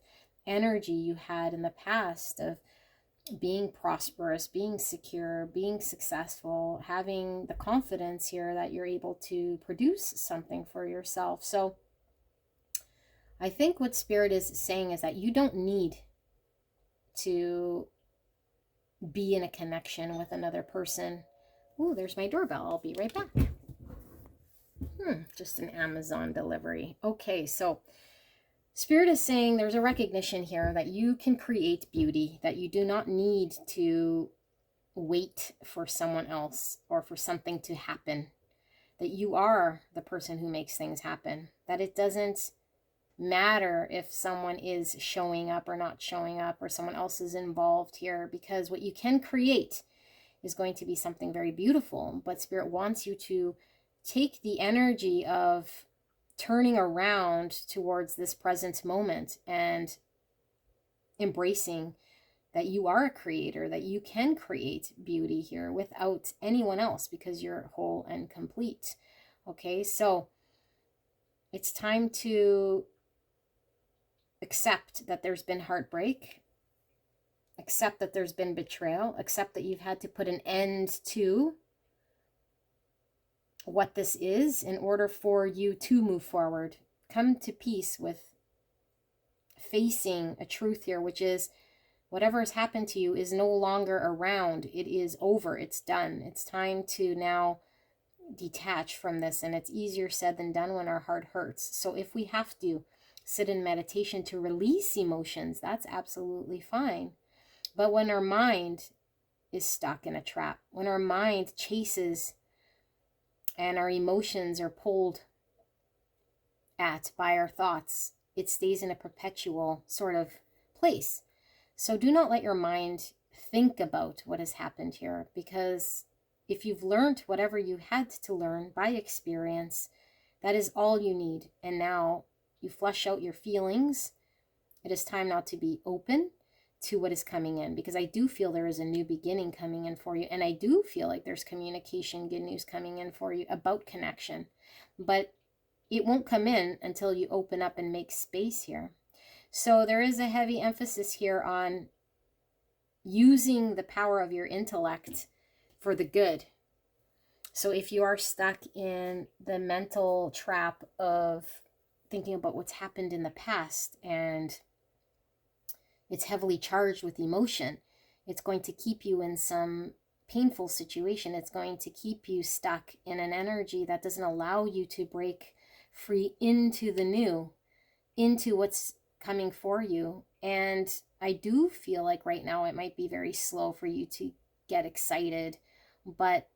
energy you had in the past of being prosperous, being secure, being successful, having the confidence here that you're able to produce something for yourself. So I think what Spirit is saying is that you don't need to be in a connection with another person. Ooh, there's my doorbell. I'll be right back. Just an Amazon delivery. Okay, so Spirit is saying there's a recognition here that you can create beauty, that you do not need to wait for someone else or for something to happen, that you are the person who makes things happen, that it doesn't matter if someone is showing up or not showing up or someone else is involved here, because what you can create is going to be something very beautiful. But Spirit wants you to take the energy of turning around towards this present moment and embracing that you are a creator, that you can create beauty here without anyone else because you're whole and complete. Okay, so it's time to accept that there's been heartbreak, accept that there's been betrayal, accept that you've had to put an end to what this is in order for you to move forward. Come to peace with facing a truth here, which is whatever has happened to you is no longer around. It is over. It's done. It's time to now detach from this, and it's easier said than done when our heart hurts. So if we have to sit in meditation to release emotions, that's absolutely fine. But when our mind is stuck in a trap, when our mind chases and our emotions are pulled at by our thoughts, it stays in a perpetual sort of place. So do not let your mind think about what has happened here, because if you've learned whatever you had to learn by experience, that is all you need. And now you flush out your feelings. It is time now to be open to what is coming in, because I do feel there is a new beginning coming in for you. And I do feel like there's communication, good news coming in for you about connection. But it won't come in until you open up and make space here. So there is a heavy emphasis here on using the power of your intellect for the good. So if you are stuck in the mental trap of thinking about what's happened in the past and it's heavily charged with emotion, it's going to keep you in some painful situation. It's going to keep you stuck in an energy that doesn't allow you to break free into the new, into what's coming for you. And I do feel like right now it might be very slow for you to get excited, but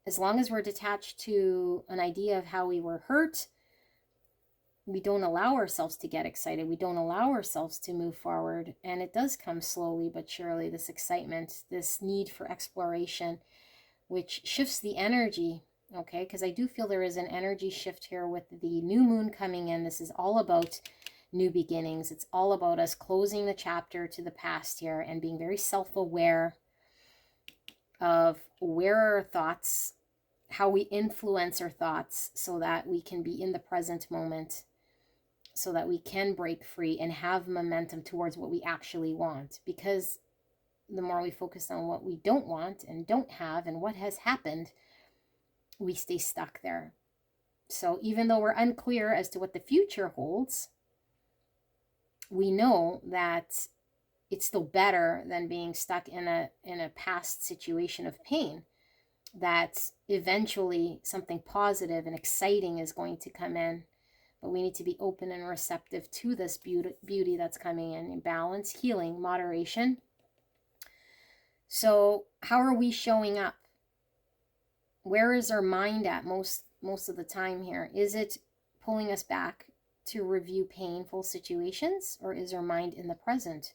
as long as we're detached to an idea of how we were hurt, we don't allow ourselves to get excited. We don't allow ourselves to move forward. And it does come slowly but surely, this excitement, this need for exploration, which shifts the energy. Okay, because I do feel there is an energy shift here with the new moon coming in. This is all about new beginnings. It's all about us closing the chapter to the past here and being very self-aware of where our thoughts, how we influence our thoughts so that we can be in the present moment, so that we can break free and have momentum towards what we actually want. Because the more we focus on what we don't want and don't have and what has happened, we stay stuck there. So even though we're unclear as to what the future holds, we know that it's still better than being stuck in a past situation of pain, that eventually something positive and exciting is going to come in. But we need to be open and receptive to this beauty that's coming in balance, healing, moderation. So how are we showing up? Where is our mind at most of the time here? Is it pulling us back to review painful situations, or is our mind in the present?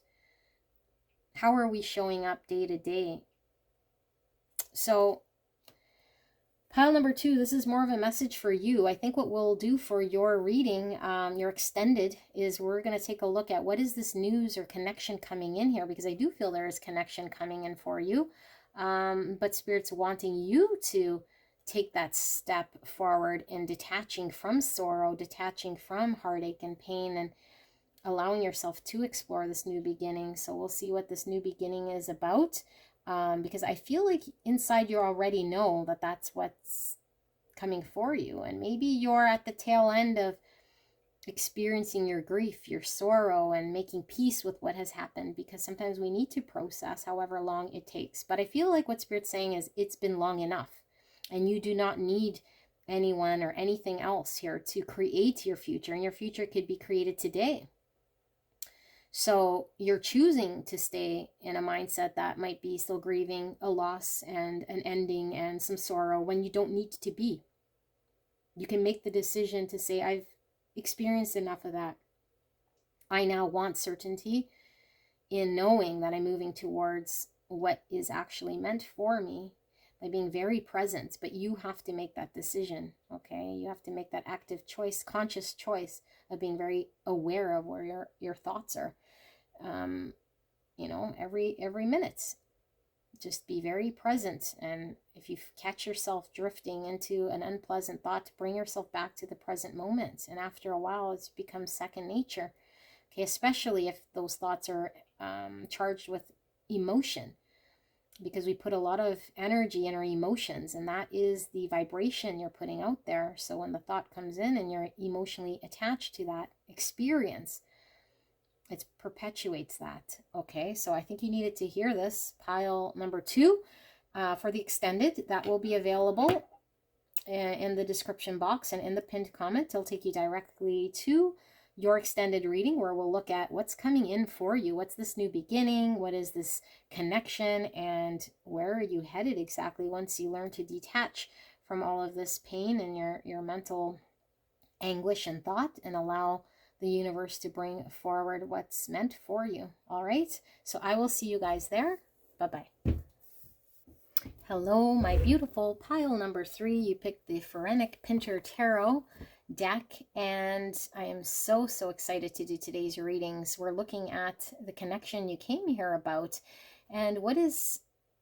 How are we showing up day to day? So pile number 2, this is more of a message for you. I think what we'll do for your reading, your extended, is we're going to take a look at what is this news or connection coming in here, because I do feel there is connection coming in for you. But Spirit's wanting you to take that step forward in detaching from sorrow, detaching from heartache and pain, and allowing yourself to explore this new beginning. So we'll see what this new beginning is about. Because I feel like inside you already know that that's what's coming for you. And maybe you're at the tail end of experiencing your grief, your sorrow, and making peace with what has happened, because sometimes we need to process however long it takes. But I feel like what Spirit's saying is it's been long enough, and you do not need anyone or anything else here to create your future, and your future could be created today. So you're choosing to stay in a mindset that might be still grieving a loss and an ending and some sorrow when you don't need to be. You can make the decision to say, I've experienced enough of that. I now want certainty in knowing that I'm moving towards what is actually meant for me by being very present. But you have to make that decision, okay? You have to make that active choice, conscious choice of being very aware of where your thoughts are. you know, every minute. Just be very present. And if you catch yourself drifting into an unpleasant thought, bring yourself back to the present moment. And after a while, it's become second nature. Okay, especially if those thoughts are charged with emotion, because we put a lot of energy in our emotions, and that is the vibration you're putting out there. So when the thought comes in and you're emotionally attached to that experience, it perpetuates that. Okay, so I think you needed to hear this. Pile number 2 for the extended, that will be available in the description box and in the pinned comment. It'll take you directly to your extended reading, where we'll look at what's coming in for you. What's this new beginning? What is this connection? And where are you headed exactly once you learn to detach from all of this pain and your mental anguish and thought, and allow the universe to bring forward what's meant for you. All right, so I will see you guys there. Bye-bye. Hello, my beautiful pile number 3. You picked the Phoenix Pinter Tarot deck, and I am so excited to do today's readings. We're looking at the connection you came here about and what is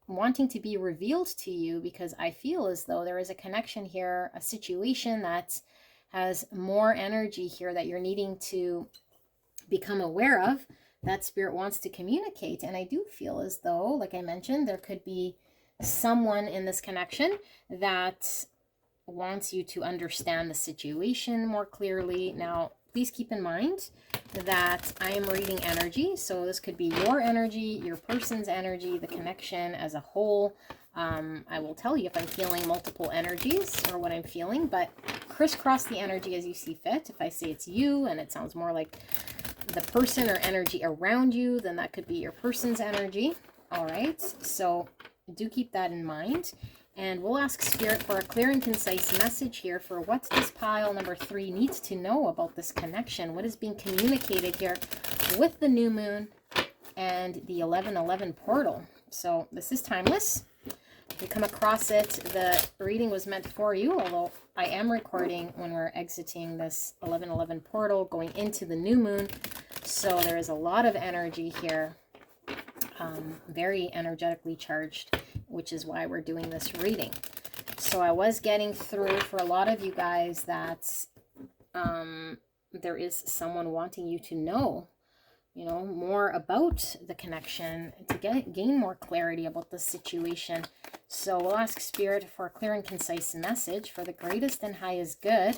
wanting to be revealed to you, because I feel as though there is a connection here, a situation that has more energy here that you're needing to become aware of, that Spirit wants to communicate. And I do feel as though, like I mentioned, there could be someone in this connection that wants you to understand the situation more clearly. Now, please keep in mind that I am reading energy, so this could be your energy, your person's energy, the connection as a whole. I will tell you if I'm feeling multiple energies or what I'm feeling, but crisscross the energy as you see fit. If I say it's you and it sounds more like the person or energy around you, then that could be your person's energy. All right, so do keep that in mind. And we'll ask Spirit for a clear and concise message here for what this pile number 3 needs to know about this connection. What is being communicated here with the new moon and the 1111 portal. So this is timeless. If you come across it, the reading was meant for you, although I am recording when we're exiting this 1111 portal, going into the new moon. So there is a lot of energy here, very energetically charged, which is why we're doing this reading. So I was getting through for a lot of you guys that there is someone wanting you to know, you know, more about the connection, to gain more clarity about the situation. So we'll ask Spirit for a clear and concise message for the greatest and highest good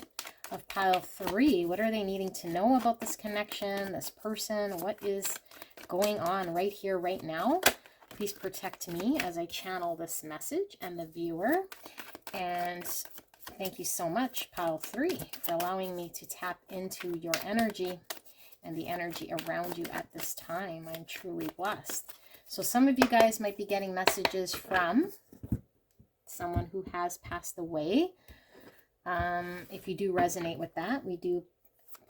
of pile 3. What are they needing to know about this connection, this person? What is going on right here, right now? Please protect me as I channel this message and the viewer. And thank you so much, pile 3, for allowing me to tap into your energy and the energy around you at this time. I'm truly blessed. So some of you guys might be getting messages from someone who has passed away. If you do resonate with that, we do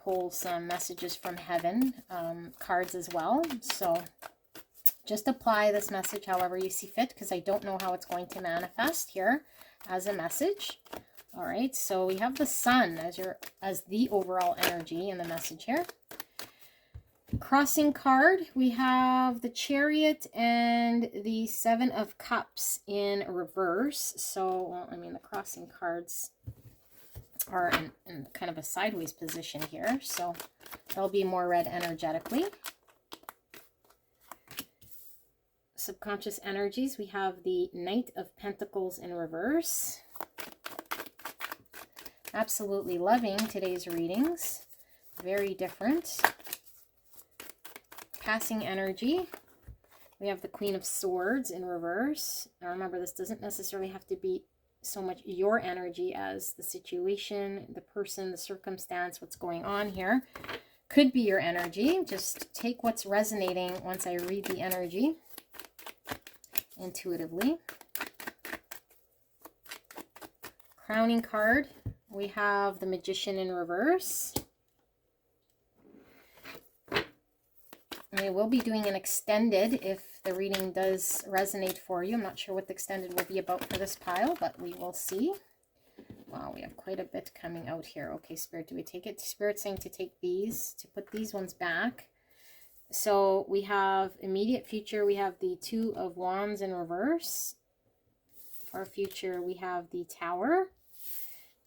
pull some messages from heaven, cards as well. So just apply this message however you see fit, because I don't know how it's going to manifest here as a message. All right, so we have the Sun as the overall energy in the message here. Crossing card, we have the Chariot and the 7 of Cups in reverse. So, well, I mean, the crossing cards are in kind of a sideways position here, so they'll be more read energetically. Subconscious energies, we have the Knight of Pentacles in reverse. Absolutely loving today's readings. Very different. Passing energy, we have the Queen of Swords in reverse. Now remember, this doesn't necessarily have to be so much your energy as the situation, the person, the circumstance, what's going on here. Could be your energy. Just take what's resonating once I read the energy intuitively. Crowning card, we have the Magician in reverse. We will be doing an extended if the reading does resonate for you. I'm not sure what the extended will be about for this pile, but we will see. Wow, we have quite a bit coming out here. Okay, Spirit, do we take it? Spirit saying to take these, to put these ones back. So we have immediate future, we have the Two of Wands in reverse. For future, we have the Tower.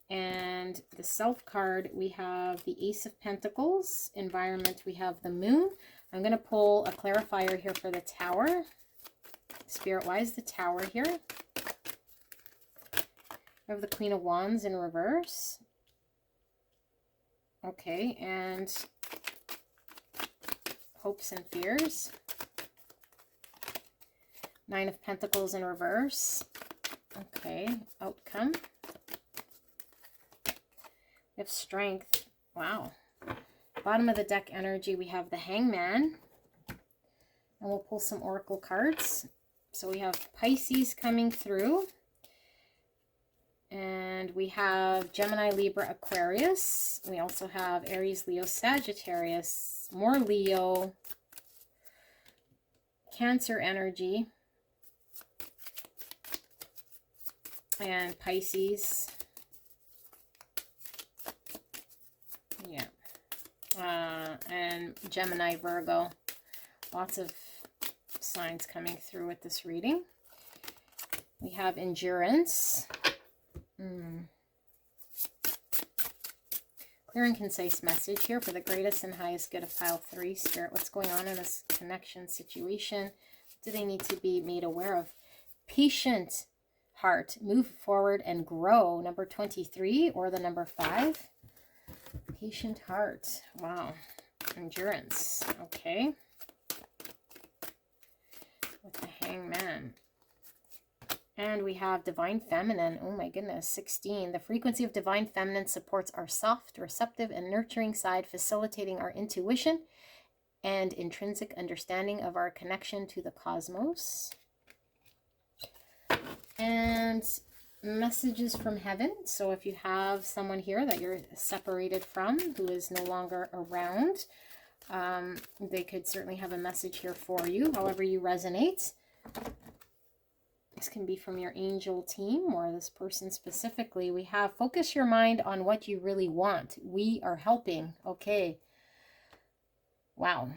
And the Self card, we have the Ace of Pentacles. Environment, we have the Moon. I'm going to pull a clarifier here for the Tower. Spirit, why is the Tower here? We have the Queen of Wands in reverse. Okay, and hopes and fears. Nine of Pentacles in reverse. Okay, outcome. We have strength. Wow. Bottom of the deck energy, we have the Hangman. And we'll pull some oracle cards. So we have Pisces coming through. And we have Gemini, Libra, Aquarius. We also have Aries, Leo, Sagittarius. More Leo. Cancer energy. And Pisces. Yeah. And Gemini, Virgo. Lots of signs coming through with this reading. We have endurance. Clear and concise message here for the greatest and highest good of pile 3. Spirit, what's going on in this connection situation? What do they need to be made aware of? Patient heart. Move forward and grow. Number 23 or the number 5. Patient heart. Wow. Endurance. Okay. With the Hangman. And we have Divine Feminine. Oh my goodness, 16. The frequency of Divine Feminine supports our soft, receptive, and nurturing side, facilitating our intuition and intrinsic understanding of our connection to the cosmos. And messages from heaven. So if you have someone here that you're separated from, who is no longer around, they could certainly have a message here for you, however you resonate. This can be from your angel team or this person specifically. We have focus your mind on what you really want. We are helping. Okay. Wow.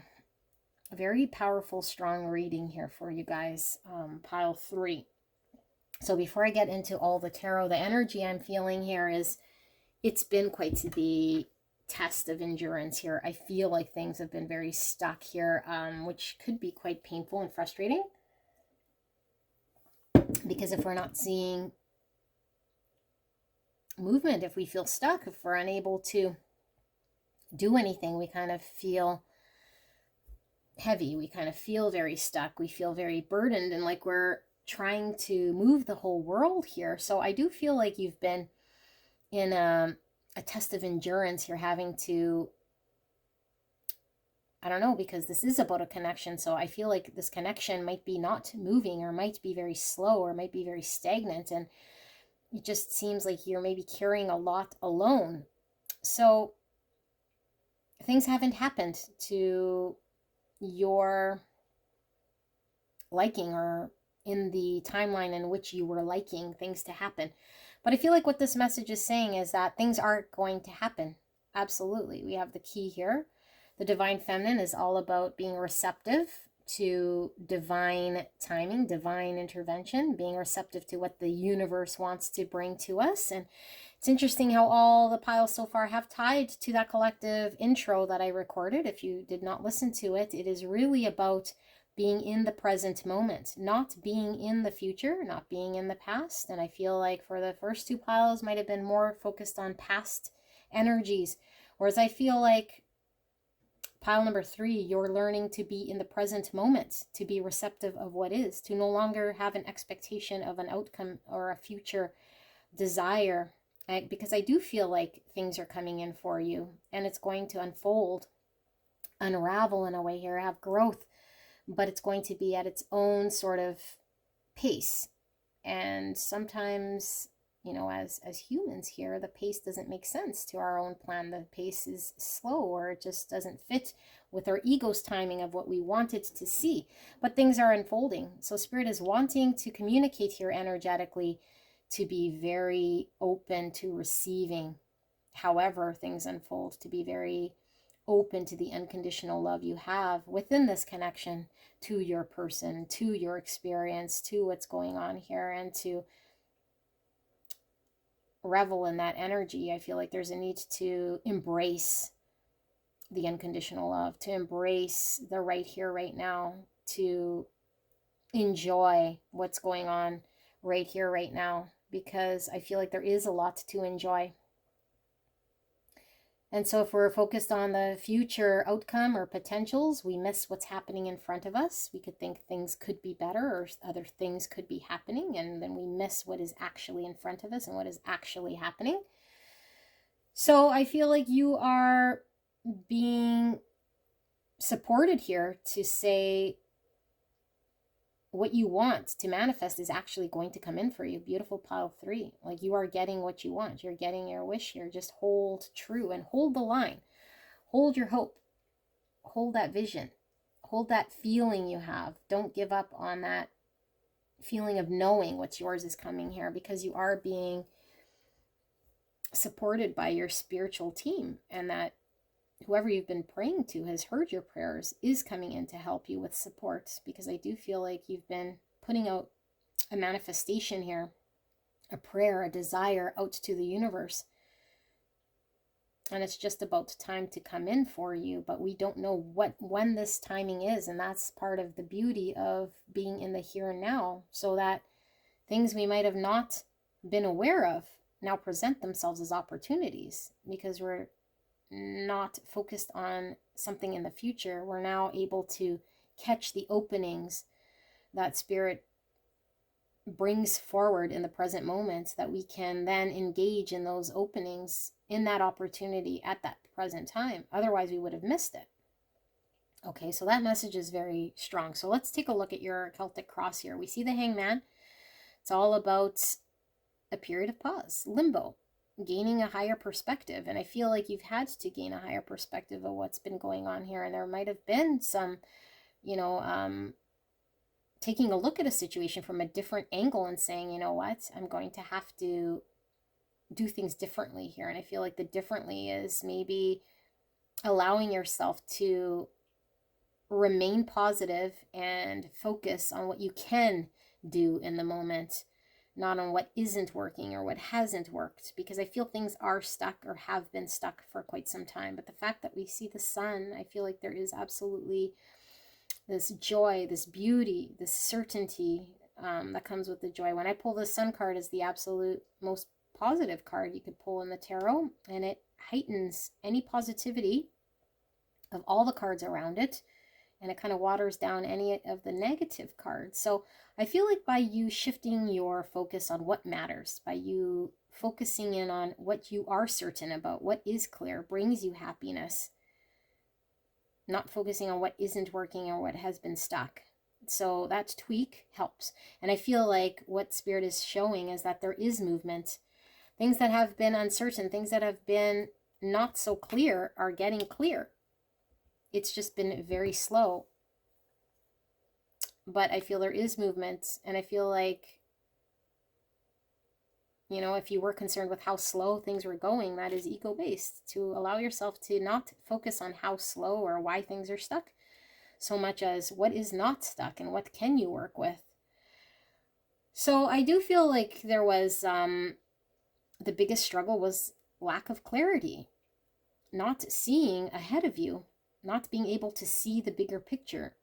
A very powerful, strong reading here for you guys. Pile 3. So before I get into all the tarot, the energy I'm feeling here is it's been quite the test of endurance here. I feel like things have been very stuck here, which could be quite painful and frustrating. Because if we're not seeing movement, if we feel stuck, if we're unable to do anything, we kind of feel heavy. We kind of feel very stuck. We feel very burdened and like we're trying to move the whole world here. So I do feel like you've been in a test of endurance here, having to, I don't know, because this is about a connection. So I feel like this connection might be not moving or might be very slow or might be very stagnant. And it just seems like you're maybe carrying a lot alone. So things haven't happened to your liking or in the timeline in which you were liking things to happen. But I feel like what this message is saying is that things are going to happen. Absolutely. We have the key here. The Divine Feminine is all about being receptive to divine timing, divine intervention, being receptive to what the universe wants to bring to us. And it's interesting how all the piles so far have tied to that collective intro that I recorded. If you did not listen to it, it is really about being in the present moment, not being in the future, not being in the past. And I feel like for the first 2 piles might have been more focused on past energies, whereas I feel like pile number 3, you're learning to be in the present moment, to be receptive of what is, to no longer have an expectation of an outcome or a future desire. Because I do feel like things are coming in for you and it's going to unfold, unravel in a way here, have growth, but it's going to be at its own sort of pace. And sometimes, you know, as humans here, the pace doesn't make sense to our own plan. The pace is slow, or it just doesn't fit with our ego's timing of what we wanted to see. But things are unfolding. So Spirit is wanting to communicate here energetically to be very open to receiving however things unfold, to be very open to the unconditional love you have within this connection to your person, to your experience, to what's going on here, and to revel in that energy. I feel like there's a need to embrace the unconditional love, to embrace the right here, right now, to enjoy what's going on right here, right now, because I feel like there is a lot to enjoy. And so if we're focused on the future outcome or potentials, we miss what's happening in front of us. We could think things could be better or other things could be happening, and then we miss what is actually in front of us and what is actually happening. So I feel like you are being supported here to say what you want to manifest is actually going to come in for you. Beautiful pile 3. Like, you are getting what you want. You're getting your wish here. Just hold true and hold the line. Hold your hope. Hold that vision. Hold that feeling you have. Don't give up on that feeling of knowing what's yours is coming here, because you are being supported by your spiritual team, and that whoever you've been praying to has heard your prayers, is coming in to help you with support, because I do feel like you've been putting out a manifestation here, a prayer, a desire out to the universe. And it's just about time to come in for you, but we don't know when this timing is, and that's part of the beauty of being in the here and now, so that things we might have not been aware of now present themselves as opportunities, because we're not focused on something in the future. We're now able to catch the openings that Spirit brings forward in the present moment, that we can then engage in those openings, in that opportunity at that present time. Otherwise, we would have missed it. Okay, so that message is very strong. So let's take a look at your Celtic cross here. We see the Hangman. It's all about a period of pause, limbo, gaining a higher perspective. And I feel like you've had to gain a higher perspective of what's been going on here. And there might have been some, taking a look at a situation from a different angle and saying, you know what, I'm going to have to do things differently here. And I feel like the differently is maybe allowing yourself to remain positive and focus on what you can do in the moment, not on what isn't working or what hasn't worked, because I feel things are stuck or have been stuck for quite some time. But the fact that we see the sun, I feel like there is absolutely this joy, this beauty, this certainty that comes with the joy. When I pull the sun card as the absolute most positive card you could pull in the tarot, and it heightens any positivity of all the cards around it, and it kind of waters down any of the negative cards. So I feel like by you shifting your focus on what matters, by you focusing in on what you are certain about, what is clear, brings you happiness, not focusing on what isn't working or what has been stuck. So that tweak helps. And I feel like what Spirit is showing is that there is movement. Things that have been uncertain, things that have been not so clear are getting clear. It's just been very slow. But I feel there is movement, and I feel like, if you were concerned with how slow things were going, that is ego-based. To allow yourself to not focus on how slow or why things are stuck, so much as what is not stuck and what can you work with. So I do feel like there was, the biggest struggle was lack of clarity, not seeing ahead of you, not being able to see the bigger picture,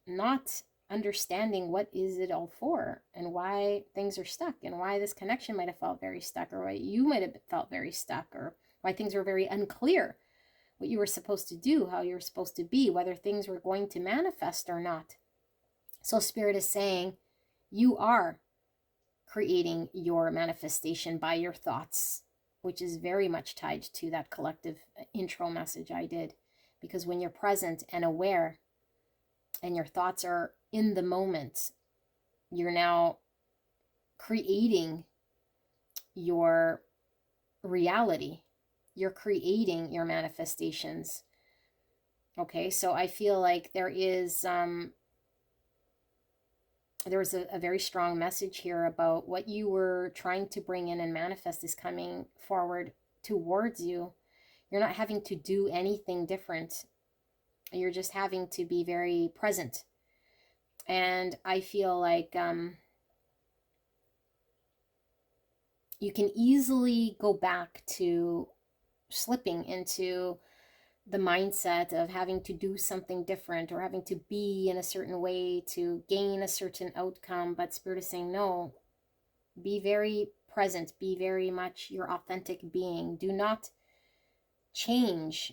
not understanding what is it all for, and why things are stuck, and why this connection might have felt very stuck, or why you might have felt very stuck, or why things were very unclear, what you were supposed to do, how you were supposed to be, whether things were going to manifest or not. So Spirit is saying you are creating your manifestation by your thoughts, which is very much tied to that collective intro message I did. Because when you're present and aware, and your thoughts are in the moment, you're now creating your reality. You're creating your manifestations. Okay, so I feel like there is a very strong message here about what you were trying to bring in and manifest is coming forward towards you. You're not having to do anything different. You're just having to be very present. And I feel like you can easily go back to slipping into the mindset of having to do something different or having to be in a certain way to gain a certain outcome. But Spirit is saying, no, be very present, be very much your authentic being. Do not change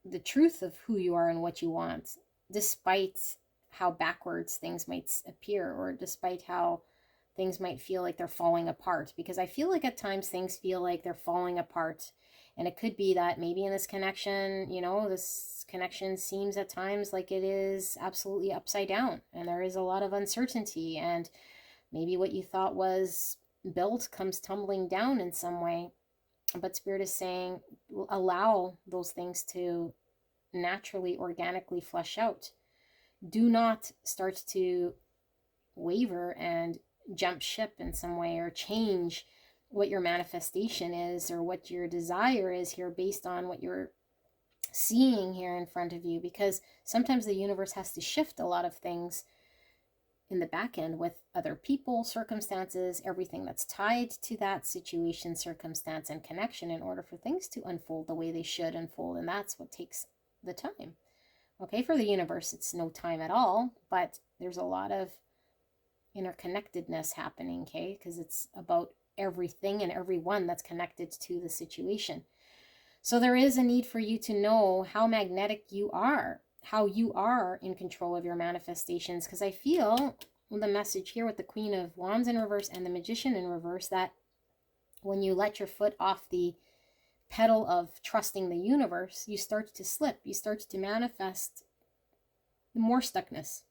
the truth of who you are and what you want, despite how backwards things might appear, or despite how things might feel like they're falling apart. Because I feel like at times things feel like they're falling apart. And it could be that maybe in this connection, you know, this connection seems at times like it is absolutely upside down. And there is a lot of uncertainty. And maybe what you thought was built comes tumbling down in some way. But Spirit is saying, allow those things to naturally, organically flesh out. Do not start to waver and jump ship in some way, or change what your manifestation is or what your desire is here based on what you're seeing here in front of you. Because sometimes the universe has to shift a lot of things in the back end with other people, circumstances, everything that's tied to that situation, circumstance, and connection in order for things to unfold the way they should unfold. And that's what takes the time. Okay, for the universe, it's no time at all, but there's a lot of interconnectedness happening, okay, because it's about everything and everyone that's connected to the situation. So there is a need for you to know how magnetic you are, how you are in control of your manifestations, because I feel the message here with the Queen of Wands in reverse and the Magician in reverse, that when you let your foot off the pedal of trusting the universe, you start to slip, you start to manifest more stuckness.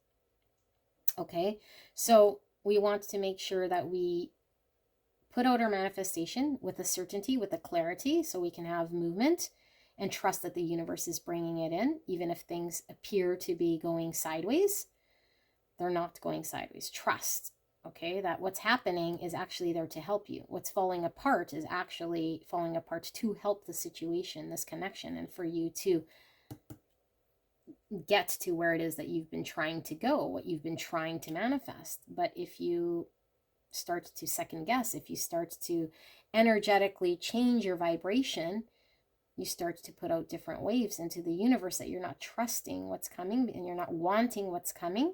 Okay, so we want to make sure that we put out our manifestation with a certainty, with a clarity, so we can have movement and trust that the universe is bringing it in. Even if things appear to be going sideways, they're not going sideways. Trust, okay, that what's happening is actually there to help you. What's falling apart is actually falling apart to help the situation, this connection, and for you to get to where it is that you've been trying to go, what you've been trying to manifest. But if you start to second guess, if you start to energetically change your vibration, you start to put out different waves into the universe that you're not trusting what's coming and you're not wanting what's coming.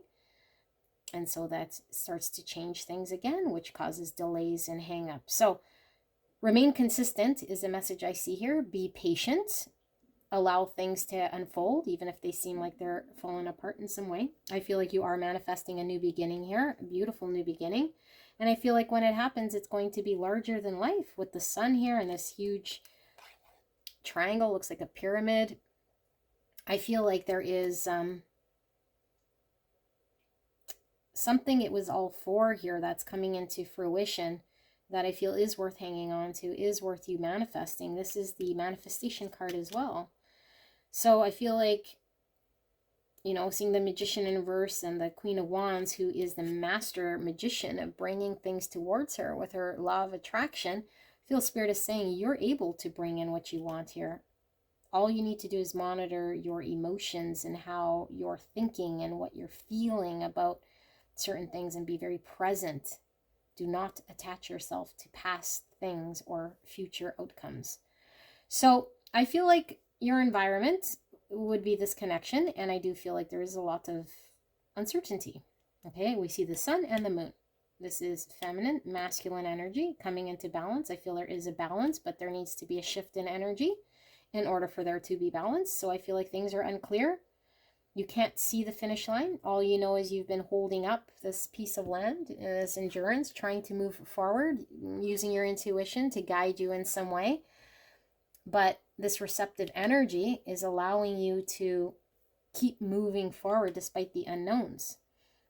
And so that starts to change things again, which causes delays and hang-ups. So remain consistent is a message I see here. Be patient. Allow things to unfold, even if they seem like they're falling apart in some way. I feel like you are manifesting a new beginning here, a beautiful new beginning. And I feel like when it happens, it's going to be larger than life with the sun here and this huge triangle, looks like a pyramid. I feel like there is something it was all for here that's coming into fruition that I feel is worth hanging on to, is worth you manifesting. This is the manifestation card as well. So I feel like, you know, seeing the Magician in reverse and the Queen of Wands, who is the master magician of bringing things towards her with her law of attraction, I feel Spirit is saying you're able to bring in what you want here. All you need to do is monitor your emotions and how you're thinking and what you're feeling about certain things and be very present. Do not attach yourself to past things or future outcomes. So I feel like your environment would be this connection, and I do feel like there is a lot of uncertainty. Okay, we see the sun and the moon. This is feminine, masculine energy coming into balance. I feel there is a balance, but there needs to be a shift in energy in order for there to be balance. So I feel like things are unclear. You can't see the finish line. All you know is you've been holding up this piece of land, this endurance, trying to move forward, using your intuition to guide you in some way. But this receptive energy is allowing you to keep moving forward despite the unknowns.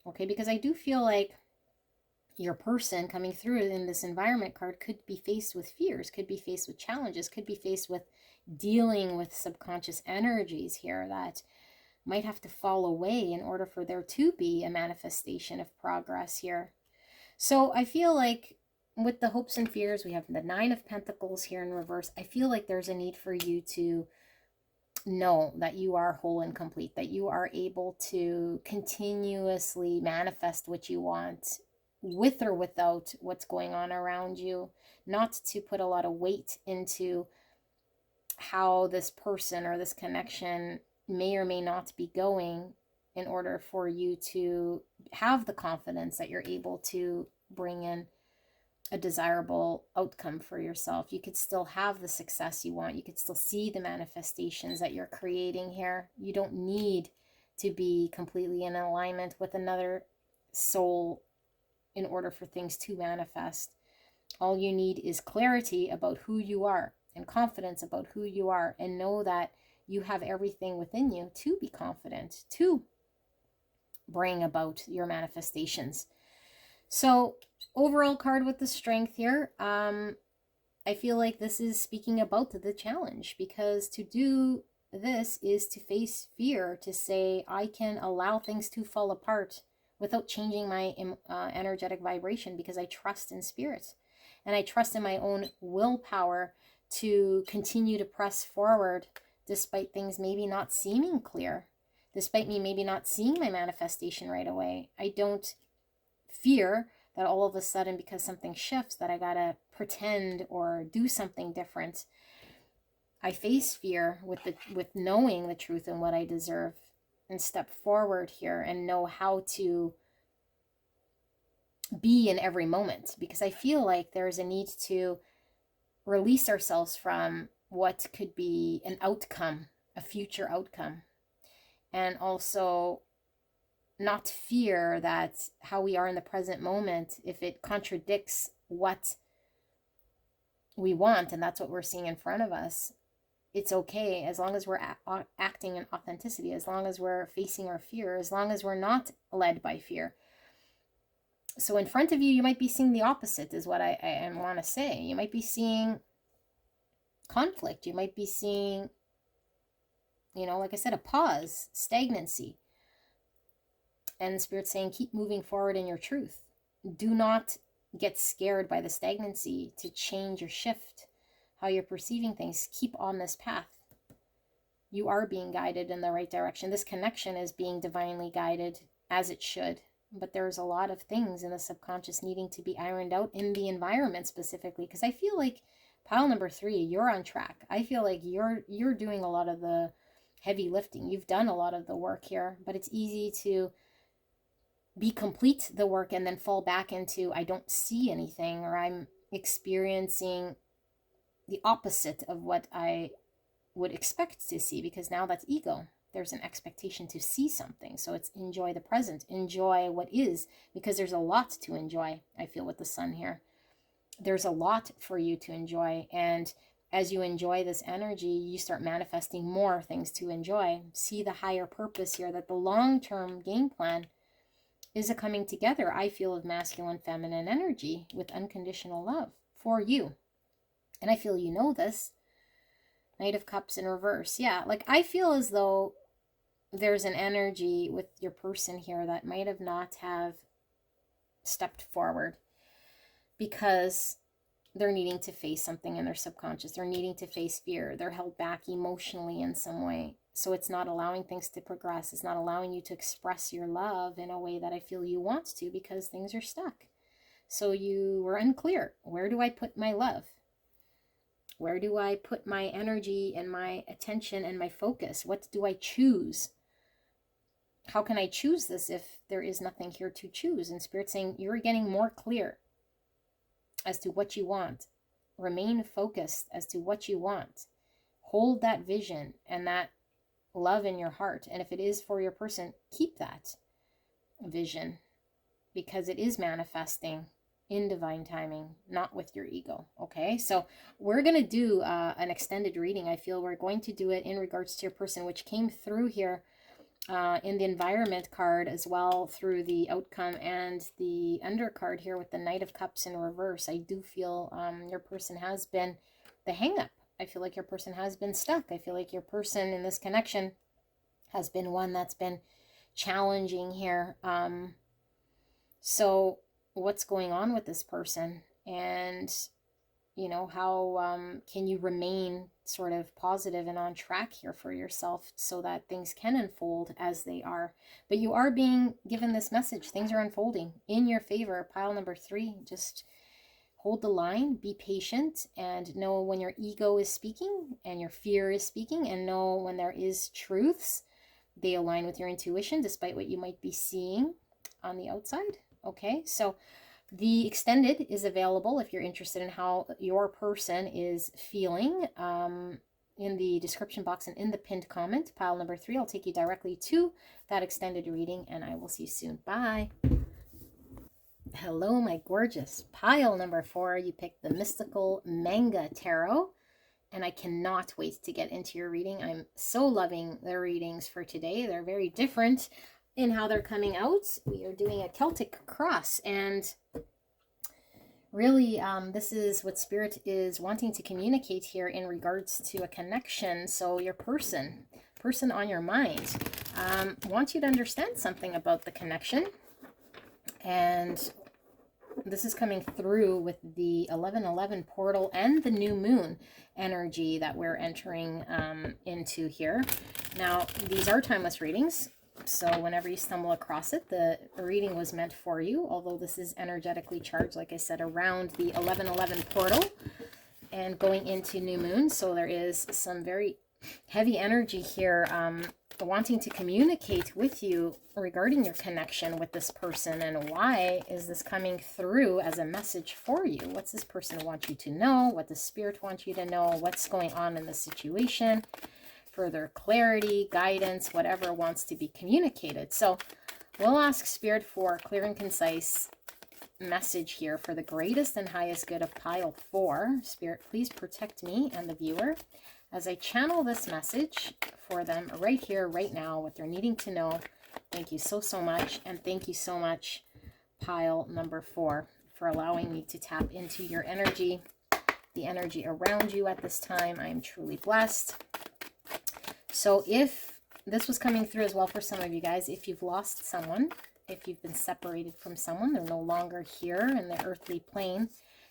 Okay, because I do feel like your person coming through in this environment card could be faced with fears, could be faced with challenges, could be faced with dealing with subconscious energies here that might have to fall away in order for there to be a manifestation of progress here. So I feel like with the hopes and fears, we have the Nine of Pentacles here in reverse. I feel like there's a need for you to know that you are whole and complete, that you are able to continuously manifest what you want with or without what's going on around you, not to put a lot of weight into how this person or this connection may or may not be going, in order for you to have the confidence that you're able to bring in a desirable outcome for yourself. You could still have the success you want. You could still see the manifestations that you're creating here. You don't need to be completely in alignment with another soul in order for things to manifest. All you need is clarity about who you are and confidence about who you are, and know that you have everything within you to be confident, to bring about your manifestations. So overall card with the Strength here, I feel like this is speaking about the challenge, because to do this is to face fear, to say I can allow things to fall apart without changing my energetic vibration, because I trust in spirit and I trust in my own willpower to continue to press forward despite things maybe not seeming clear, despite me maybe not seeing my manifestation right away. I don't fear that all of a sudden, because something shifts, that I gotta pretend or do something different. I face fear with knowing the truth and what I deserve, and step forward here and know how to be in every moment, because I feel like there's a need to release ourselves from what could be an outcome, a future outcome, and also not fear that how we are in the present moment, if it contradicts what we want, and that's what we're seeing in front of us, it's okay, as long as we're acting in authenticity, as long as we're facing our fear, as long as we're not led by fear. So in front of you, you might be seeing the opposite, is what I want to say. You might be seeing conflict. You might be seeing, like I said, a pause, stagnancy. And the Spirit's saying, keep moving forward in your truth. Do not get scared by the stagnancy to change or shift how you're perceiving things. Keep on this path. You are being guided in the right direction. This connection is being divinely guided, as it should. But there's a lot of things in the subconscious needing to be ironed out in the environment specifically, because I feel like pile number 3, you're on track. I feel like you're doing a lot of the heavy lifting. You've done a lot of the work here, but it's easy to complete the work and then fall back into I don't see anything, or I'm experiencing the opposite of what I would expect to see, because now that's ego. There's an expectation to see something. So it's enjoy the present, enjoy what is, because there's a lot to enjoy. I feel with the Sun here, there's a lot for you to enjoy. And as you enjoy this energy, you start manifesting more things to enjoy. See the higher purpose here, that the long-term game plan is a coming together, I feel, of masculine, feminine energy with unconditional love for you. And I feel you know this. Knight of Cups in reverse. Yeah, like I feel as though there's an energy with your person here that might have not have stepped forward because they're needing to face something in their subconscious. They're needing to face fear. They're held back emotionally in some way. So it's not allowing things to progress. It's not allowing you to express your love in a way that I feel you want to, because things are stuck. So you were unclear. Where do I put my love? Where do I put my energy and my attention and my focus? What do I choose? How can I choose this if there is nothing here to choose? And Spirit saying you're getting more clear as to what you want. Remain focused as to what you want. Hold that vision and that love in your heart. And if it is for your person, keep that vision, because it is manifesting in divine timing, not with your ego. Okay, so we're going to do an extended reading. I feel we're going to do it in regards to your person, which came through here in the environment card, as well through the outcome and the undercard here with the Knight of Cups in reverse. I do feel your person has been the hang-up. I feel like your person has been stuck. I feel like your person in this connection has been one that's been challenging here. So what's going on with this person? And, you know, how can you remain sort of positive and on track here for yourself so that things can unfold as they are. But you are being given this message. Things are unfolding in your favor. Pile number 3, just hold the line, be patient, and know when your ego is speaking and your fear is speaking, and know when there is truths. They align with your intuition despite what you might be seeing on the outside. Okay, so the extended is available if you're interested in how your person is feeling, in the description box and in the pinned comment. Pile number 3, I'll take you directly to that extended reading, and I will see you soon. Bye. Hello, my gorgeous. Pile number 4, you picked the Mystical Manga Tarot, and I cannot wait to get into your reading. I'm so loving the readings for today. They're very different in how they're coming out. We are doing a Celtic cross, and really this is what Spirit is wanting to communicate here in regards to a connection. So your person on your mind, wants you to understand something about the connection. And this is coming through with the 1111 portal and the new moon energy that we're entering into here. Now, these are timeless readings, so whenever you stumble across it, the reading was meant for you, although this is energetically charged, like I said, around the 1111 portal and going into new moon. So there is some very heavy energy here, wanting to communicate with you regarding your connection with this person. And why is this coming through as a message for you? What's this person want you to know? What does Spirit want you to know? What's going on in the situation? Further clarity, guidance, whatever wants to be communicated. So we'll ask Spirit for clear and concise message here for the greatest and highest good of pile 4. Spirit, please protect me and the viewer as I channel this message for them right here, right now, what they're needing to know. Thank you so, so much. And thank you so much, pile number 4, for allowing me to tap into your energy, the energy around you at this time. I am truly blessed. So if this was coming through as well for some of you guys, if you've lost someone, if you've been separated from someone, they're no longer here in the earthly plane,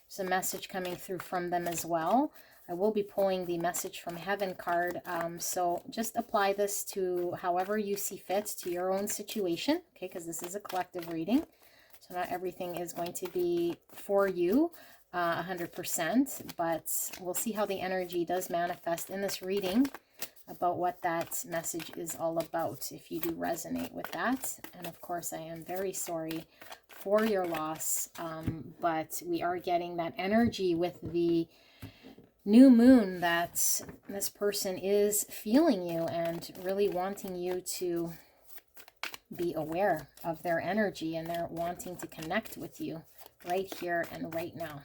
there's a message coming through from them as well. I will be pulling the message from heaven card. So just apply this to however you see fit to your own situation. Okay, because this is a collective reading. So not everything is going to be for you 100%, but we'll see how the energy does manifest in this reading about what that message is all about, if you do resonate with that. And of course, I am very sorry for your loss, but we are getting that energy with the new moon that this person is feeling you and really wanting you to be aware of their energy, and they're wanting to connect with you right here and right now.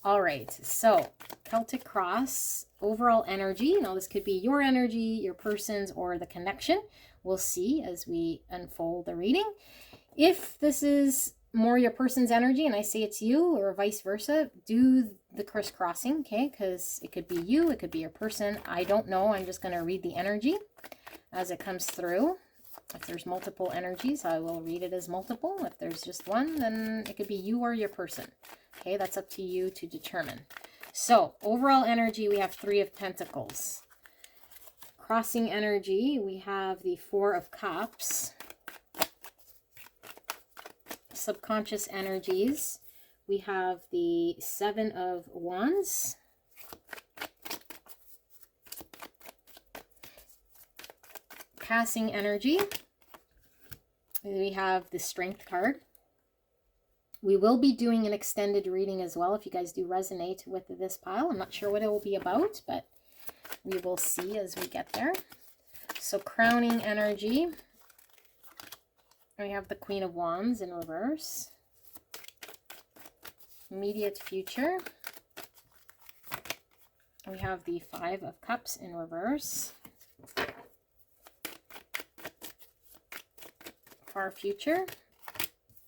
All right, so Celtic cross, overall energy. Now this could be your energy, your person's, or the connection. We'll see as we unfold the reading. If this is more your person's energy and I say it's you, or vice versa, do the crisscrossing, okay? Because it could be you, it could be your person. I don't know. I'm just going to read the energy as it comes through. If there's multiple energies, I will read it as multiple. If there's just one, then it could be you or your person. Okay, that's up to you to determine. So, overall energy, we have 3 of Pentacles. Crossing energy, we have the 4 of Cups. Subconscious energies, we have the 7 of Wands. Passing energy, we have the Strength card. We will be doing an extended reading as well if you guys do resonate with this pile. I'm not sure what it will be about, but we will see as we get there. So crowning energy, we have the Queen of Wands in reverse. Immediate future, we have the 5 of Cups in reverse. Far future,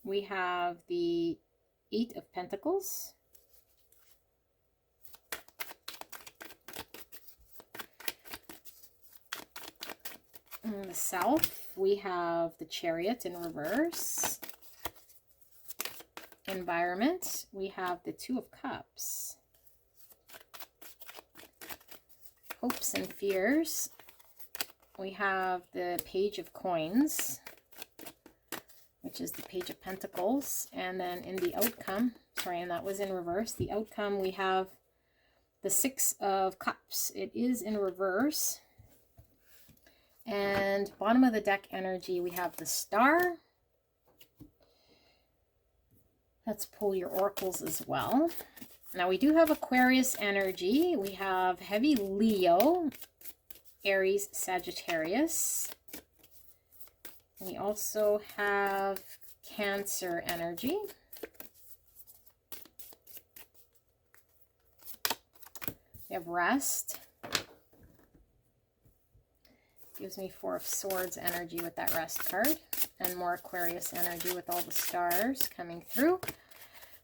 we have the 8 of Pentacles. In the South, we have the Chariot in reverse. environment, we have the Two of Cups. Hopes and fears. We have the Page of Coins, which is the Page of Pentacles. And then in the outcome, sorry, and that was in reverse. The outcome, we have the Six of Cups. It is in reverse. And bottom of the deck energy, we have the Star. Let's pull your oracles as well. Now we do have Aquarius energy. We have heavy Leo, Aries, Sagittarius. We also have Cancer energy. We have Rest. Gives me Four of Swords energy with that Rest card. And more Aquarius energy with all the stars coming through.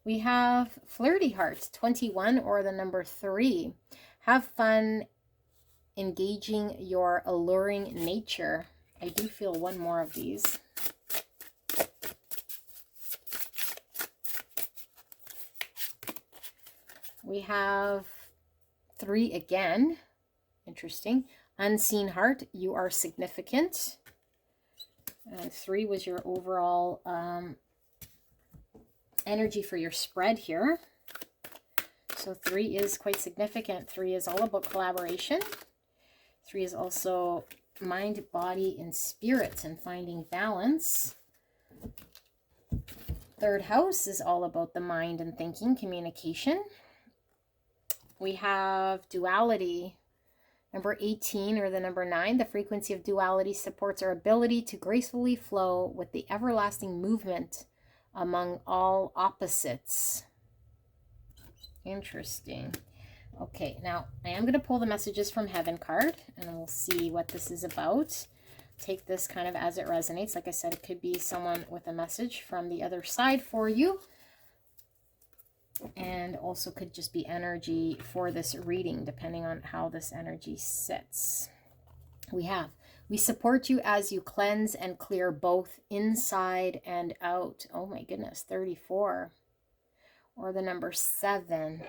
We have Flirty Heart, 21, or the number 3. Have fun engaging your alluring nature. I do feel one more of these. We have 3 again. Interesting. Unseen Heart, you are significant. 3 was your overall energy for your spread here. So 3 is quite significant. 3 is all about collaboration. 3 is also mind, body, and spirit and finding balance. 3rd house is all about the mind and thinking, communication. We have duality. Number 18, or the number 9, the frequency of duality supports our ability to gracefully flow with the everlasting movement among all opposites. Interesting. Okay, now I am going to pull the messages from Heaven card, and we'll see what this is about. Take this kind of as it resonates. Like I said, it could be someone with a message from the other side for you. And also could just be energy for this reading, depending on how this energy sits. We support you as you cleanse and clear both inside and out. Oh my goodness, 34. Or the number 7,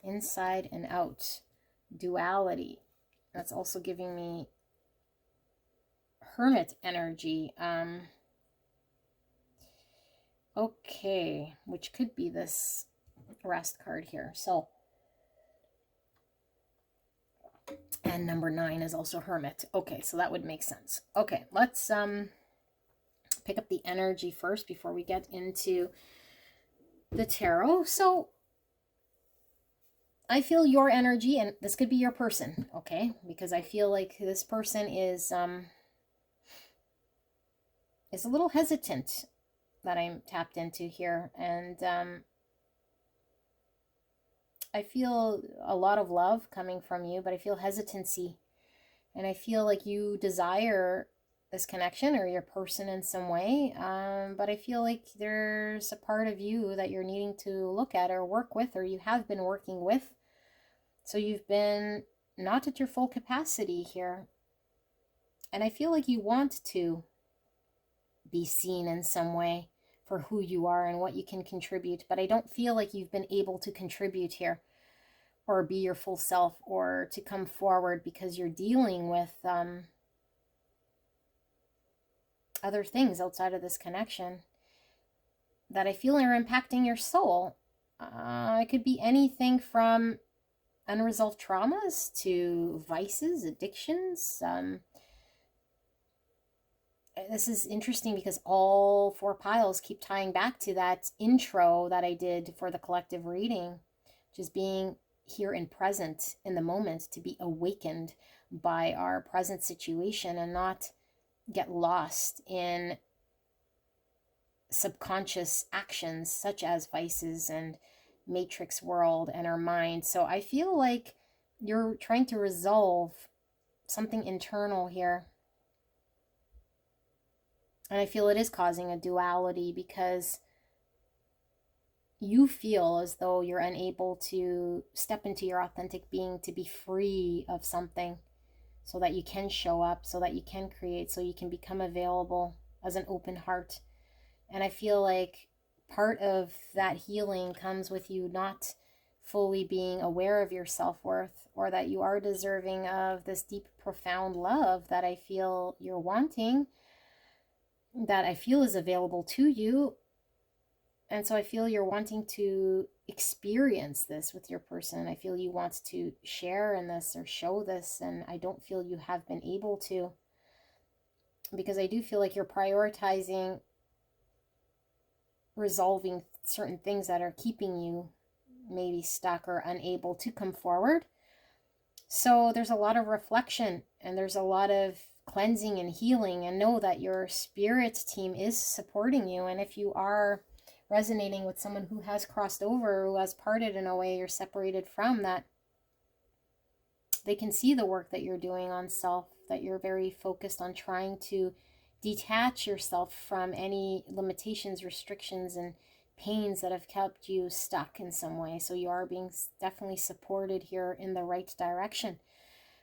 inside and out. Duality. That's also giving me Hermit energy. Okay, which could be this Rest card here. So, and number 9 is also Hermit. Okay, so that would make sense. Okay, let's pick up the energy first before we get into the tarot. So I feel your energy, and this could be your person, okay? Because I feel like this person is a little hesitant that I'm tapped into here, and I feel a lot of love coming from you, but I feel hesitancy. And I feel like you desire this connection or your person in some way. But I feel like there's a part of you that you're needing to look at or work with, or you have been working with. So you've been not at your full capacity here. And I feel like you want to be seen in some way for who you are and what you can contribute, but I don't feel like you've been able to contribute here or be your full self or to come forward because you're dealing with other things outside of this connection that I feel are impacting your soul. It could be anything from unresolved traumas to vices, addictions. This is interesting because all 4 piles keep tying back to that intro that I did for the collective reading, just being here and present in the moment, to be awakened by our present situation and not get lost in subconscious actions such as vices and matrix world and our mind. So I feel like you're trying to resolve something internal here. And I feel it is causing a duality because you feel as though you're unable to step into your authentic being, to be free of something so that you can show up, so that you can create, so you can become available as an open heart. And I feel like part of that healing comes with you not fully being aware of your self-worth, or that you are deserving of this deep, profound love that I feel you're wanting, that I feel is available to you. And so I feel you're wanting to experience this with your person. I feel you want to share in this or show this, and I don't feel you have been able to, because I do feel like you're prioritizing resolving certain things that are keeping you maybe stuck or unable to come forward. So there's a lot of reflection and there's a lot of cleansing and healing, and know that your spirit team is supporting you. And if you are resonating with someone who has crossed over, who has parted in a way you're separated from, that they can see the work that you're doing on self, that you're very focused on trying to detach yourself from any limitations, restrictions, and pains that have kept you stuck in some way. So you are being definitely supported here in the right direction.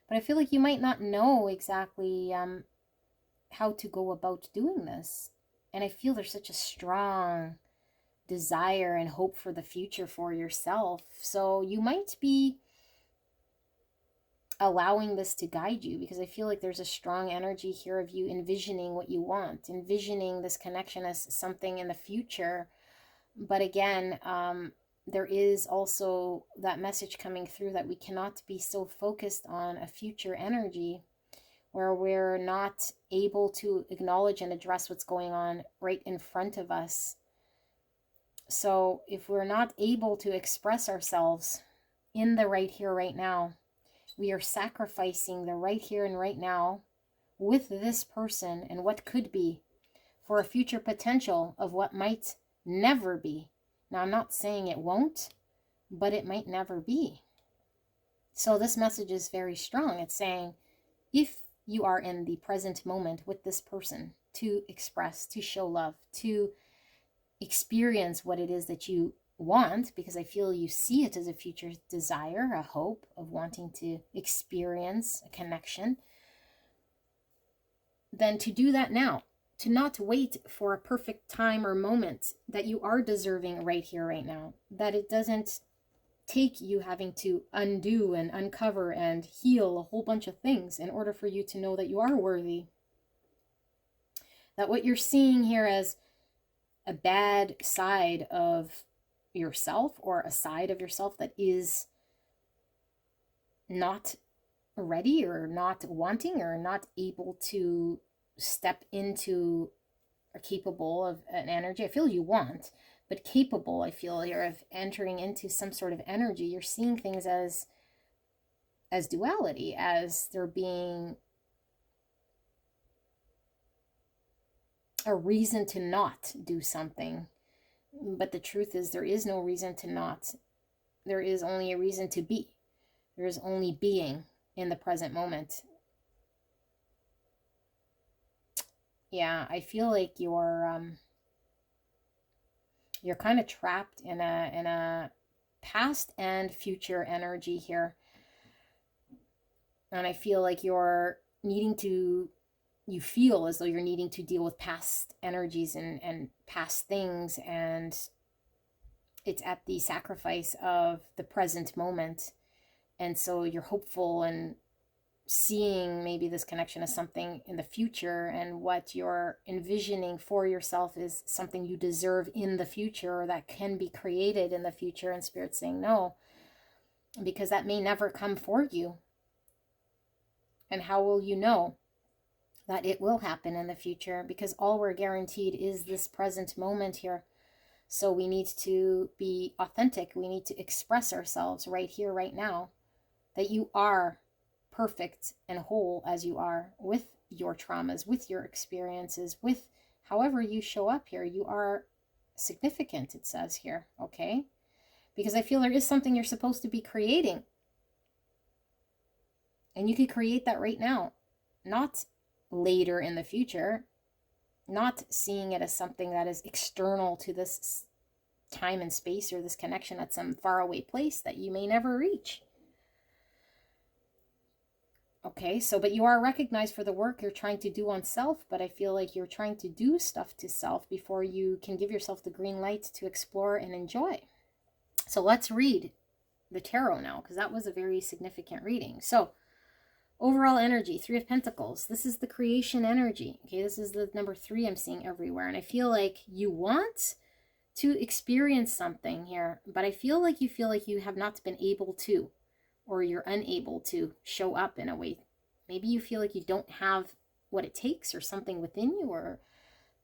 But I feel like you might not know exactly how to go about doing this. And I feel there's such a strong desire and hope for the future for yourself. So you might be allowing this to guide you, because I feel like there's a strong energy here of you envisioning what you want, envisioning this connection as something in the future. But again, there is also that message coming through that we cannot be so focused on a future energy where we're not able to acknowledge and address what's going on right in front of us. So if we're not able to express ourselves in the right here, right now, we are sacrificing the right here and right now with this person and what could be for a future potential of what might never be. Now, I'm not saying it won't, but it might never be. So this message is very strong. It's saying, if you are in the present moment with this person, to express, to show love, to experience what it is that you want, because I feel you see it as a future desire, a hope of wanting to experience a connection, then to do that now, to not wait for a perfect time or moment, that you are deserving right here, right now, that it doesn't take you having to undo and uncover and heal a whole bunch of things in order for you to know that you are worthy. That what you're seeing here as a bad side of yourself, or a side of yourself that is not ready or not wanting or not able to step into or capable of an energy. I feel you want, but capable, I feel here, of entering into some sort of energy. You're seeing things as duality, as there being a reason to not do something. But the truth is, there is no reason to not. There is only a reason to be. There is only being in the present moment. Yeah, I feel like you're kind of trapped in a past and future energy here. And I feel like you feel as though you're needing to deal with past energies and past things, and it's at the sacrifice of the present moment. And so you're hopeful and seeing maybe this connection as something in the future, and what you're envisioning for yourself is something you deserve in the future, or that can be created in the future, and Spirit's saying no, because that may never come for you. And how will you know that it will happen in the future? Because all we're guaranteed is this present moment here. So we need to be authentic. We need to express ourselves right here, right now, that you are perfect and whole as you are, with your traumas, with your experiences, with however you show up here. You are significant, it says here, okay? Because I feel there is something you're supposed to be creating. And you could create that right now, not later in the future, not seeing it as something that is external to this time and space, or this connection at some faraway place that you may never reach. Okay, so, but you are recognized for the work you're trying to do on self, but I feel like you're trying to do stuff to self before you can give yourself the green light to explore and enjoy. So let's read the tarot now, because that was a very significant reading. So overall energy, Three of Pentacles. This is the creation energy. Okay, this is the number 3 I'm seeing everywhere. And I feel like you want to experience something here, but I feel like you have not been able to, or you're unable to show up in a way. Maybe you feel like you don't have what it takes, or something within you, or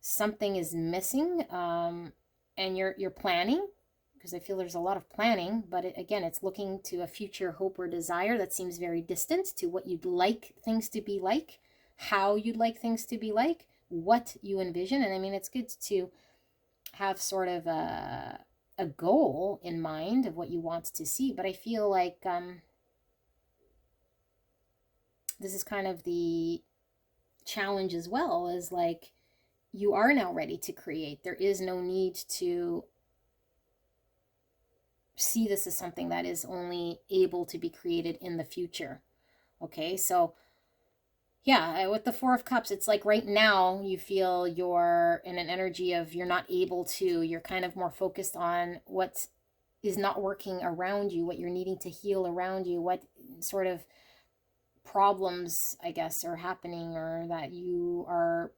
something is missing, and you're planning, because I feel there's a lot of planning, but again, it's looking to a future hope or desire that seems very distant to what you'd like things to be like, how you'd like things to be like, what you envision. And I mean, it's good to have sort of a goal in mind of what you want to see, but I feel like this is kind of the challenge as well, is like, you are now ready to create. There is no need to see this as something that is only able to be created in the future. Okay, so yeah, with the Four of Cups, it's like right now you feel you're in an energy of you're not able to, you're kind of more focused on what is not working around you, what you're needing to heal around you, what sort of problems, I guess, are happening, or that you are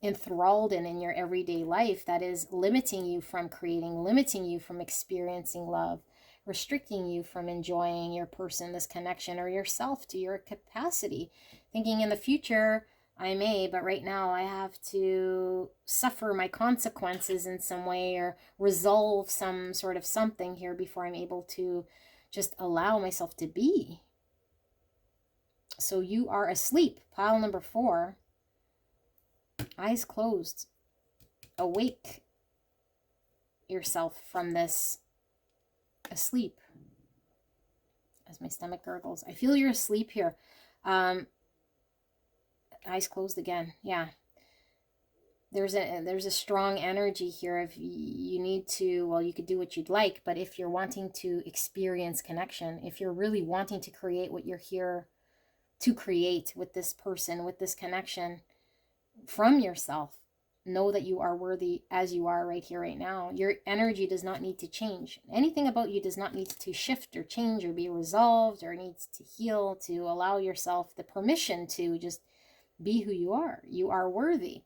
enthralled in your everyday life, that is limiting you from creating, limiting you from experiencing love, restricting you from enjoying your person, this connection, or yourself to your capacity. Thinking in the future, I may, but right now I have to suffer my consequences in some way, or resolve some sort of something here before I'm able to just allow myself to be. So you are asleep, pile number 4. Eyes closed. Awake yourself from this asleep. As my stomach gurgles, I feel you're asleep here. Eyes closed again. Yeah. There's a strong energy here. If you need to, well, you could do what you'd like, but if you're wanting to experience connection, if you're really wanting to create what you're here to create with this person, with this connection from yourself, know that you are worthy as you are right here, right now. Your energy does not need to change. Anything about you does not need to shift or change or be resolved or needs to heal, to allow yourself the permission to just be who you are. You are worthy.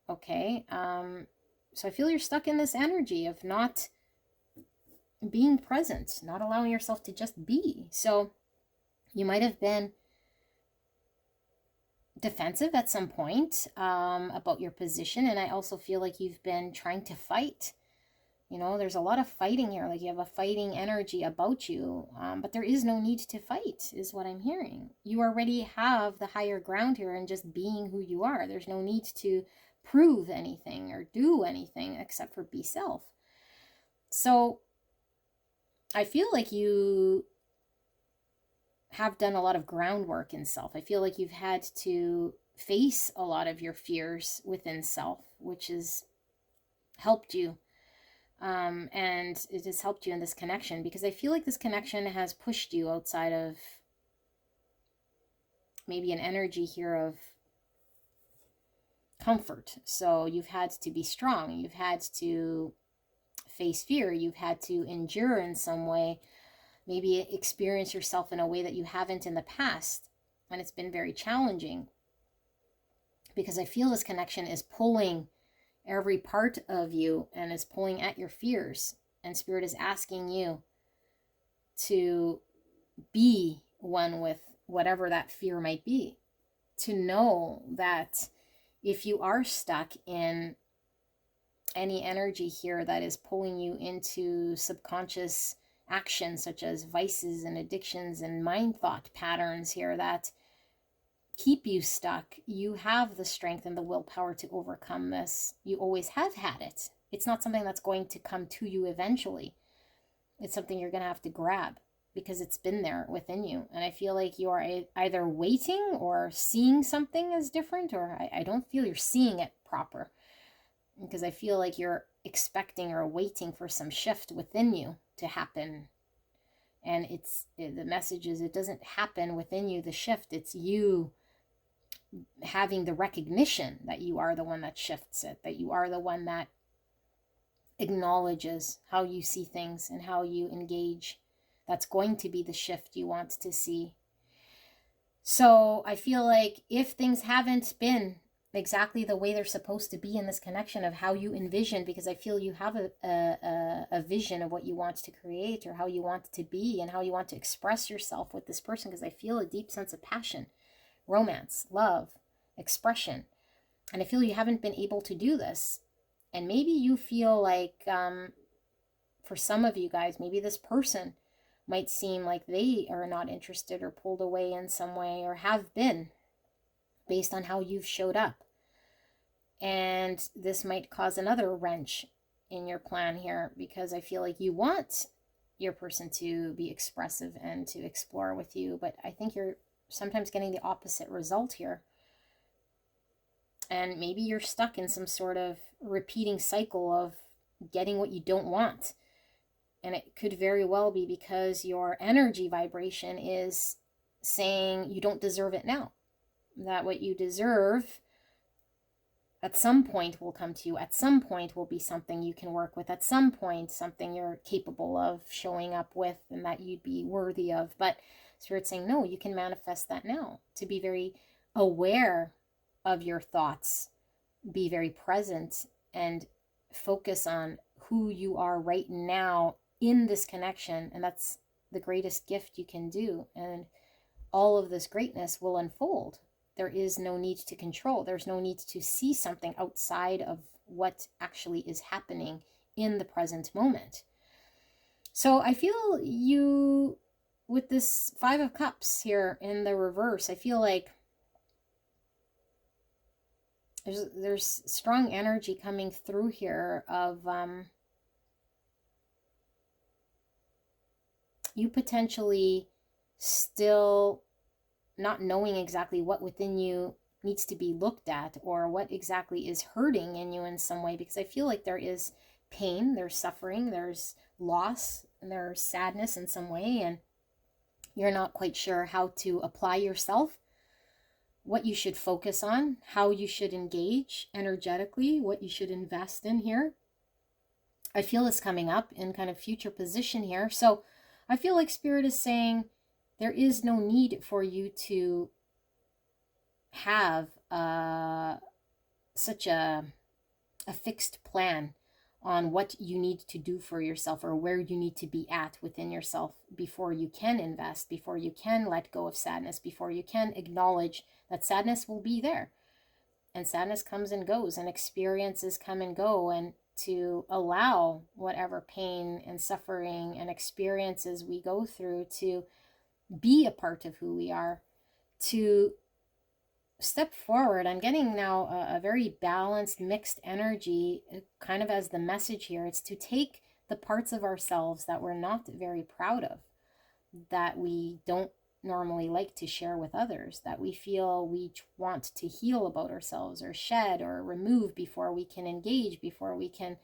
Okay. So I feel you're stuck in this energy of not being present, not allowing yourself to just be. So you might have been defensive at some point about your position, and I also feel like you've been trying to fight. You know, there's a lot of fighting here, like you have a fighting energy about you, but there is no need to fight, is what I'm hearing. You already have the higher ground here and just being who you are. There's no need to prove anything or do anything except for be self. So I feel like you have done a lot of groundwork in self. I feel like you've had to face a lot of your fears within self, which has helped you. And it has helped you in this connection, because I feel like this connection has pushed you outside of maybe an energy here of comfort. So you've had to be strong. You've had to face fear. You've had to endure in some way. Maybe experience yourself in a way that you haven't in the past. And it's been very challenging, because I feel this connection is pulling every part of you and is pulling at your fears. And Spirit is asking you to be one with whatever that fear might be. To know that if you are stuck in any energy here that is pulling you into subconscious actions such as vices and addictions and mind thought patterns here that keep you stuck, you have the strength and the willpower to overcome this. You always have had it. It's not something that's going to come to you eventually. It's something you're going to have to grab, because it's been there within you. And I feel like you are either waiting or seeing something as different, or I don't feel you're seeing it proper, because I feel like you're expecting or waiting for some shift within you to happen. And the message is, it doesn't happen within you, the shift. It's you having the recognition that you are the one that shifts it, that you are the one that acknowledges how you see things and how you engage. That's going to be the shift you want to see. So I feel like if things haven't been exactly the way they're supposed to be in this connection of how you envision, because I feel you have a vision of what you want to create or how you want to be and how you want to express yourself with this person, because I feel a deep sense of passion, romance, love, expression. And I feel you haven't been able to do this. And maybe you feel like, for some of you guys, maybe this person might seem like they are not interested or pulled away in some way, or have been, based on how you've showed up. And this might cause another wrench in your plan here, because I feel like you want your person to be expressive and to explore with you, but I think you're sometimes getting the opposite result here. And maybe you're stuck in some sort of repeating cycle of getting what you don't want. And it could very well be because your energy vibration is saying you don't deserve it now. That what you deserve at some point will come to you. At some point will be something you can work with. At some point, something you're capable of showing up with and that you'd be worthy of. But Spirit's saying, no, you can manifest that now. To be very aware of your thoughts. Be very present and focus on who you are right now in this connection. And that's the greatest gift you can do. And all of this greatness will unfold. There is no need to control. There's no need to see something outside of what actually is happening in the present moment. So I feel you, with this 5 of Cups here in the reverse, I feel like there's strong energy coming through here of you potentially still not knowing exactly what within you needs to be looked at, or what exactly is hurting in you in some way, because I feel like there is pain, there's suffering, there's loss, and there's sadness in some way, and you're not quite sure how to apply yourself, what you should focus on, how you should engage energetically, what you should invest in here. I feel this coming up in kind of future position here. So I feel like Spirit is saying, there is no need for you to have such a fixed plan on what you need to do for yourself, or where you need to be at within yourself before you can invest, before you can let go of sadness, before you can acknowledge that sadness will be there. And sadness comes and goes, and experiences come and go, and to allow whatever pain and suffering and experiences we go through to be a part of who we are, to step forward. I'm getting now a very balanced, mixed energy, kind of as the message here. It's to take the parts of ourselves that we're not very proud of, that we don't normally like to share with others, that we feel we want to heal about ourselves, or shed or remove before we can engage, before we can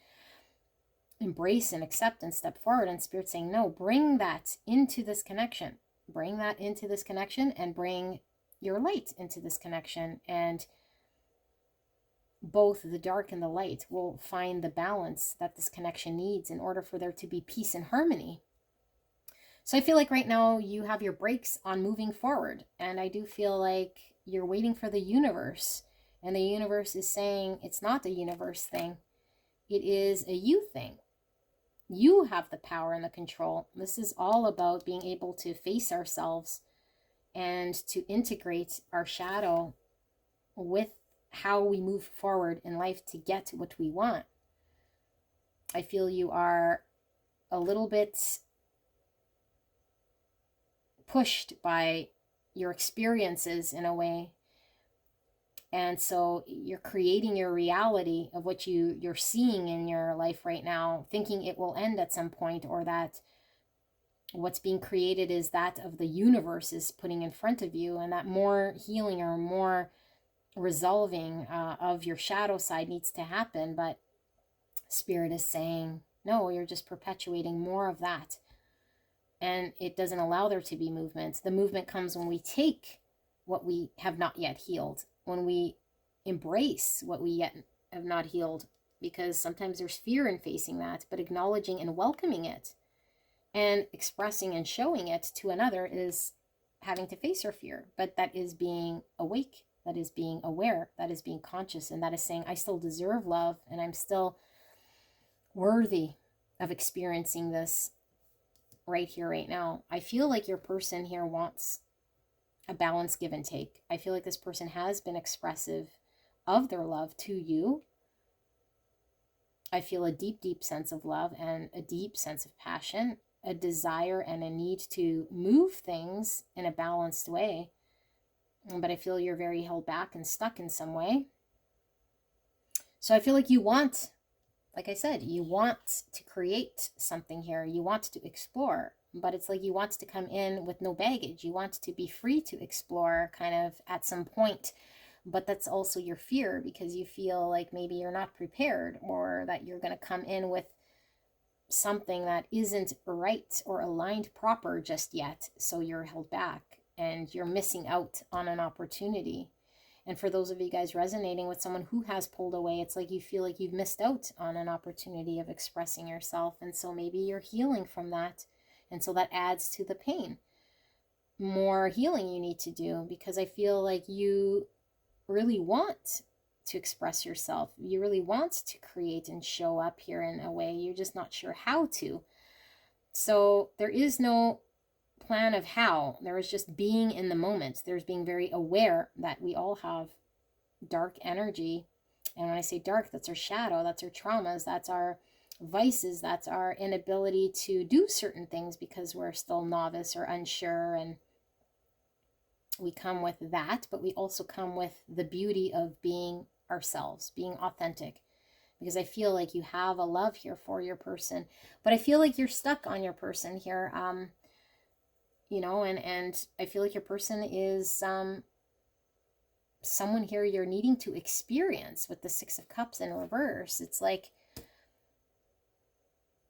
embrace and accept and step forward. And Spirit saying, no, bring that into this connection. Bring that into this connection, and bring your light into this connection. And both the dark and the light will find the balance that this connection needs in order for there to be peace and harmony. So I feel like right now you have your brakes on moving forward. And I do feel like you're waiting for the universe. And the universe is saying it's not a universe thing. It is a you thing. You have the power and the control. This is all about being able to face ourselves and to integrate our shadow with how we move forward in life to get what we want. I feel you are a little bit pushed by your experiences in a way. And so you're creating your reality of what you're seeing in your life right now, thinking it will end at some point, or that what's being created is that of the universe is putting in front of you, and that more healing or more resolving of your shadow side needs to happen. But Spirit is saying, no, you're just perpetuating more of that. and it doesn't allow there to be movement. The movement comes when we take what we have not yet healed, when we embrace what we yet have not healed, because sometimes there's fear in facing that, but acknowledging and welcoming it and expressing and showing it to another is having to face our fear. But that is being awake, that is being aware, that is being conscious, and that is saying, I still deserve love, and I'm still worthy of experiencing this right here, right now. I feel like your person here wants a balanced give and take. I feel like this person has been expressive of their love to you. I feel a deep, deep sense of love and a deep sense of passion, a desire and a need to move things in a balanced way. But I feel you're very held back and stuck in some way. So I feel like you want, like I said, you want to create something here. You want to explore, but it's like you want to come in with no baggage. You want to be free to explore kind of at some point. But that's also your fear, because you feel like maybe you're not prepared, or that you're going to come in with something that isn't right or aligned proper just yet. So you're held back and you're missing out on an opportunity. And for those of you guys resonating with someone who has pulled away, it's like you feel like you've missed out on an opportunity of expressing yourself. And so maybe you're healing from that. And so that adds to the pain. More healing you need to do, because I feel like you really want to express yourself. You really want to create and show up here in a way. You're just not sure how to. So there is no plan of how. There is just being in the moment. There's being very aware that we all have dark energy. And when I say dark, that's our shadow, that's our traumas, that's our vices, that's our inability to do certain things because we're still novice or unsure. And we come with that, but we also come with the beauty of being ourselves, being authentic. Because I feel like you have a love here for your person, but I feel like you're stuck on your person here. You know, and I feel like your person is someone here you're needing to experience with the Six of Cups in reverse. It's like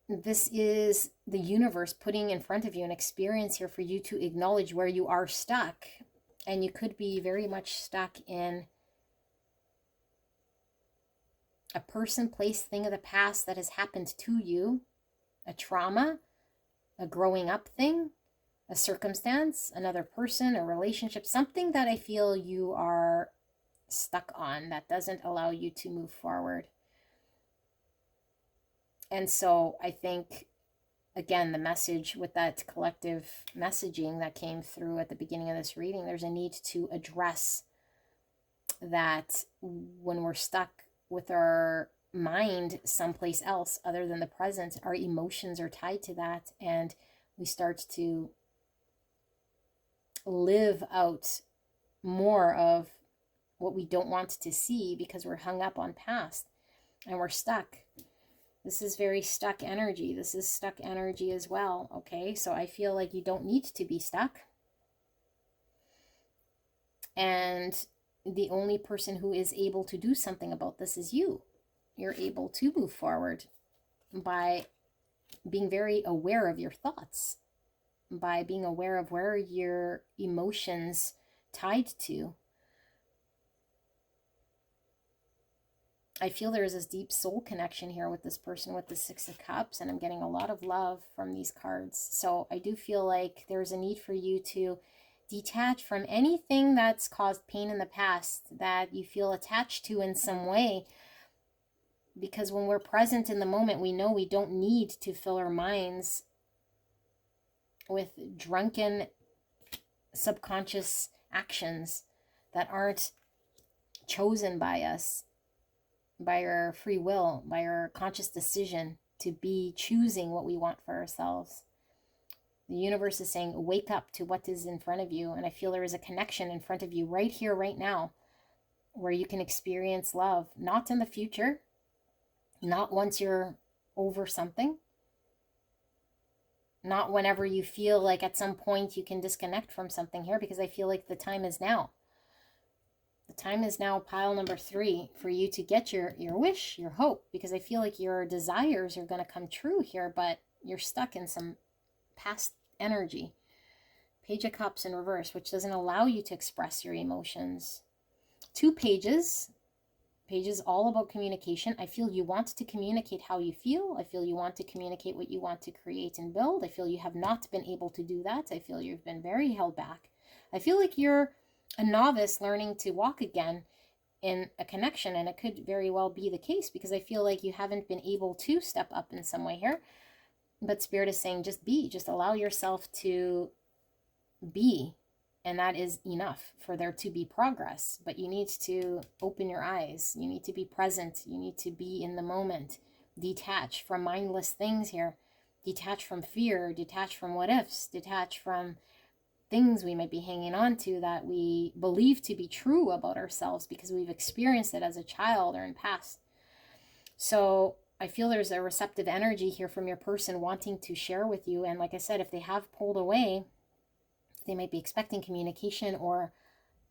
this is the universe putting in front of you an experience here for you to acknowledge where you are stuck. And you could be very much stuck in a person, place, thing of the past that has happened to you, a trauma, a growing up thing, a circumstance, another person, a relationship, something that I feel you are stuck on that doesn't allow you to move forward. And so I think, again, the message with that collective messaging that came through at the beginning of this reading, there's a need to address that when we're stuck with our mind someplace else other than the present, our emotions are tied to that, and we start to live out more of what we don't want to see because we're hung up on past and we're stuck. This is very stuck energy. This is stuck energy as well. Okay, so I feel like you don't need to be stuck. And the only person who is able to do something about this is you. You're able to move forward by being very aware of your thoughts, by being aware of where your emotions tied to. I feel there is this deep soul connection here with this person with the Six of Cups, and I'm getting a lot of love from these cards. So I do feel like there's a need for you to detach from anything that's caused pain in the past that you feel attached to in some way. Because when we're present in the moment, we know we don't need to fill our minds with drunken subconscious actions that aren't chosen by us, by our free will, by our conscious decision to be choosing what we want for ourselves. The universe is saying, wake up to what is in front of you. And I feel there is a connection in front of you right here, right now, where you can experience love, not in the future, not once you're over something, not whenever you feel like at some point you can disconnect from something here, because I feel like the time is now. The time is now, pile number 3, for you to get your wish, your hope, because I feel like your desires are going to come true here, but you're stuck in some past energy. Page of Cups in reverse, which doesn't allow you to express your emotions. 2 pages. Pages all about communication. I feel you want to communicate how you feel. I feel you want to communicate what you want to create and build. I feel you have not been able to do that. I feel you've been very held back. I feel like you're a novice learning to walk again in a connection, and it could very well be the case because I feel like you haven't been able to step up in some way here. But Spirit is saying just be, just allow yourself to be, and that is enough for there to be progress. But you need to open your eyes, you need to be present, you need to be in the moment, detach from mindless things here, detach from fear, detach from what ifs, detach from things we might be hanging on to that we believe to be true about ourselves because we've experienced it as a child or in past. So I feel there's a receptive energy here from your person wanting to share with you. And like I said, if they have pulled away, they might be expecting communication or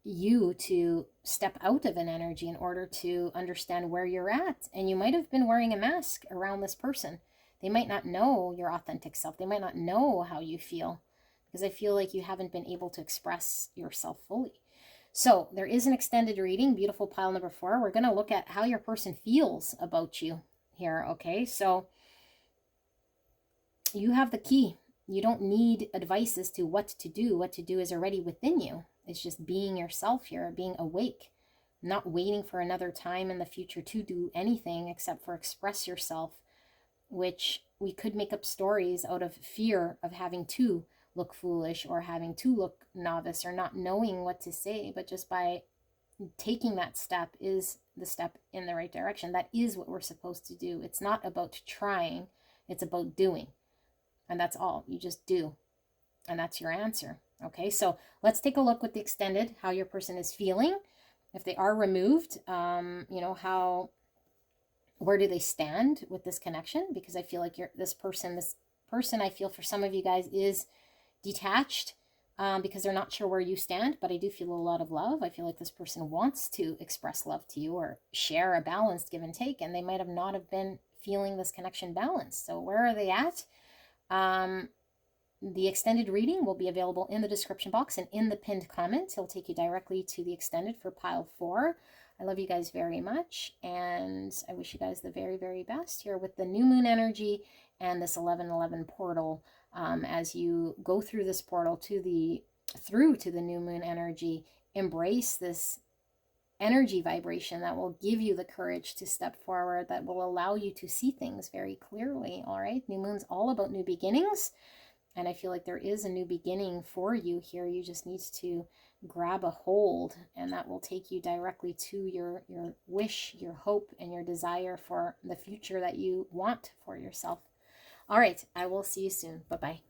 you to step out of an energy in order to understand where you're at. And you might have been wearing a mask around this person. They might not know your authentic self. They might not know how you feel, because I feel like you haven't been able to express yourself fully. So there is an extended reading, beautiful pile number 4. We're going to look at how your person feels about you here, okay? So you have the key. You don't need advice as to what to do. What to do is already within you. It's just being yourself here, being awake, not waiting for another time in the future to do anything except for express yourself, which we could make up stories out of fear of having to look foolish or having to look novice or not knowing what to say. But just by taking that step is the step in the right direction. That is what we're supposed to do. It's not about trying, it's about doing. And that's all. You just do. And that's your answer. Okay, so let's take a look with the extended, how your person is feeling. If they are removed, where do they stand with this connection? Because I feel like this person, I feel for some of you guys is detached because they're not sure where you stand, but I do feel a lot of love. I feel like this person wants to express love to you or share a balanced give and take, and they might have not have been feeling this connection balanced. So where are they at? The extended reading will be available in the description box and in the pinned comment. It'll take you directly to the extended for pile 4. I love you guys very much, and I wish you guys the very, very best here with the new moon energy and this 11/11 portal. As you go through this portal through to the new moon energy, embrace this energy vibration that will give you the courage to step forward, that will allow you to see things very clearly. All right, new moon's all about new beginnings, and I feel like there is a new beginning for you here. You just need to grab a hold, and that will take you directly to your wish, your hope, and your desire for the future that you want for yourself. All right, I will see you soon. Bye-bye.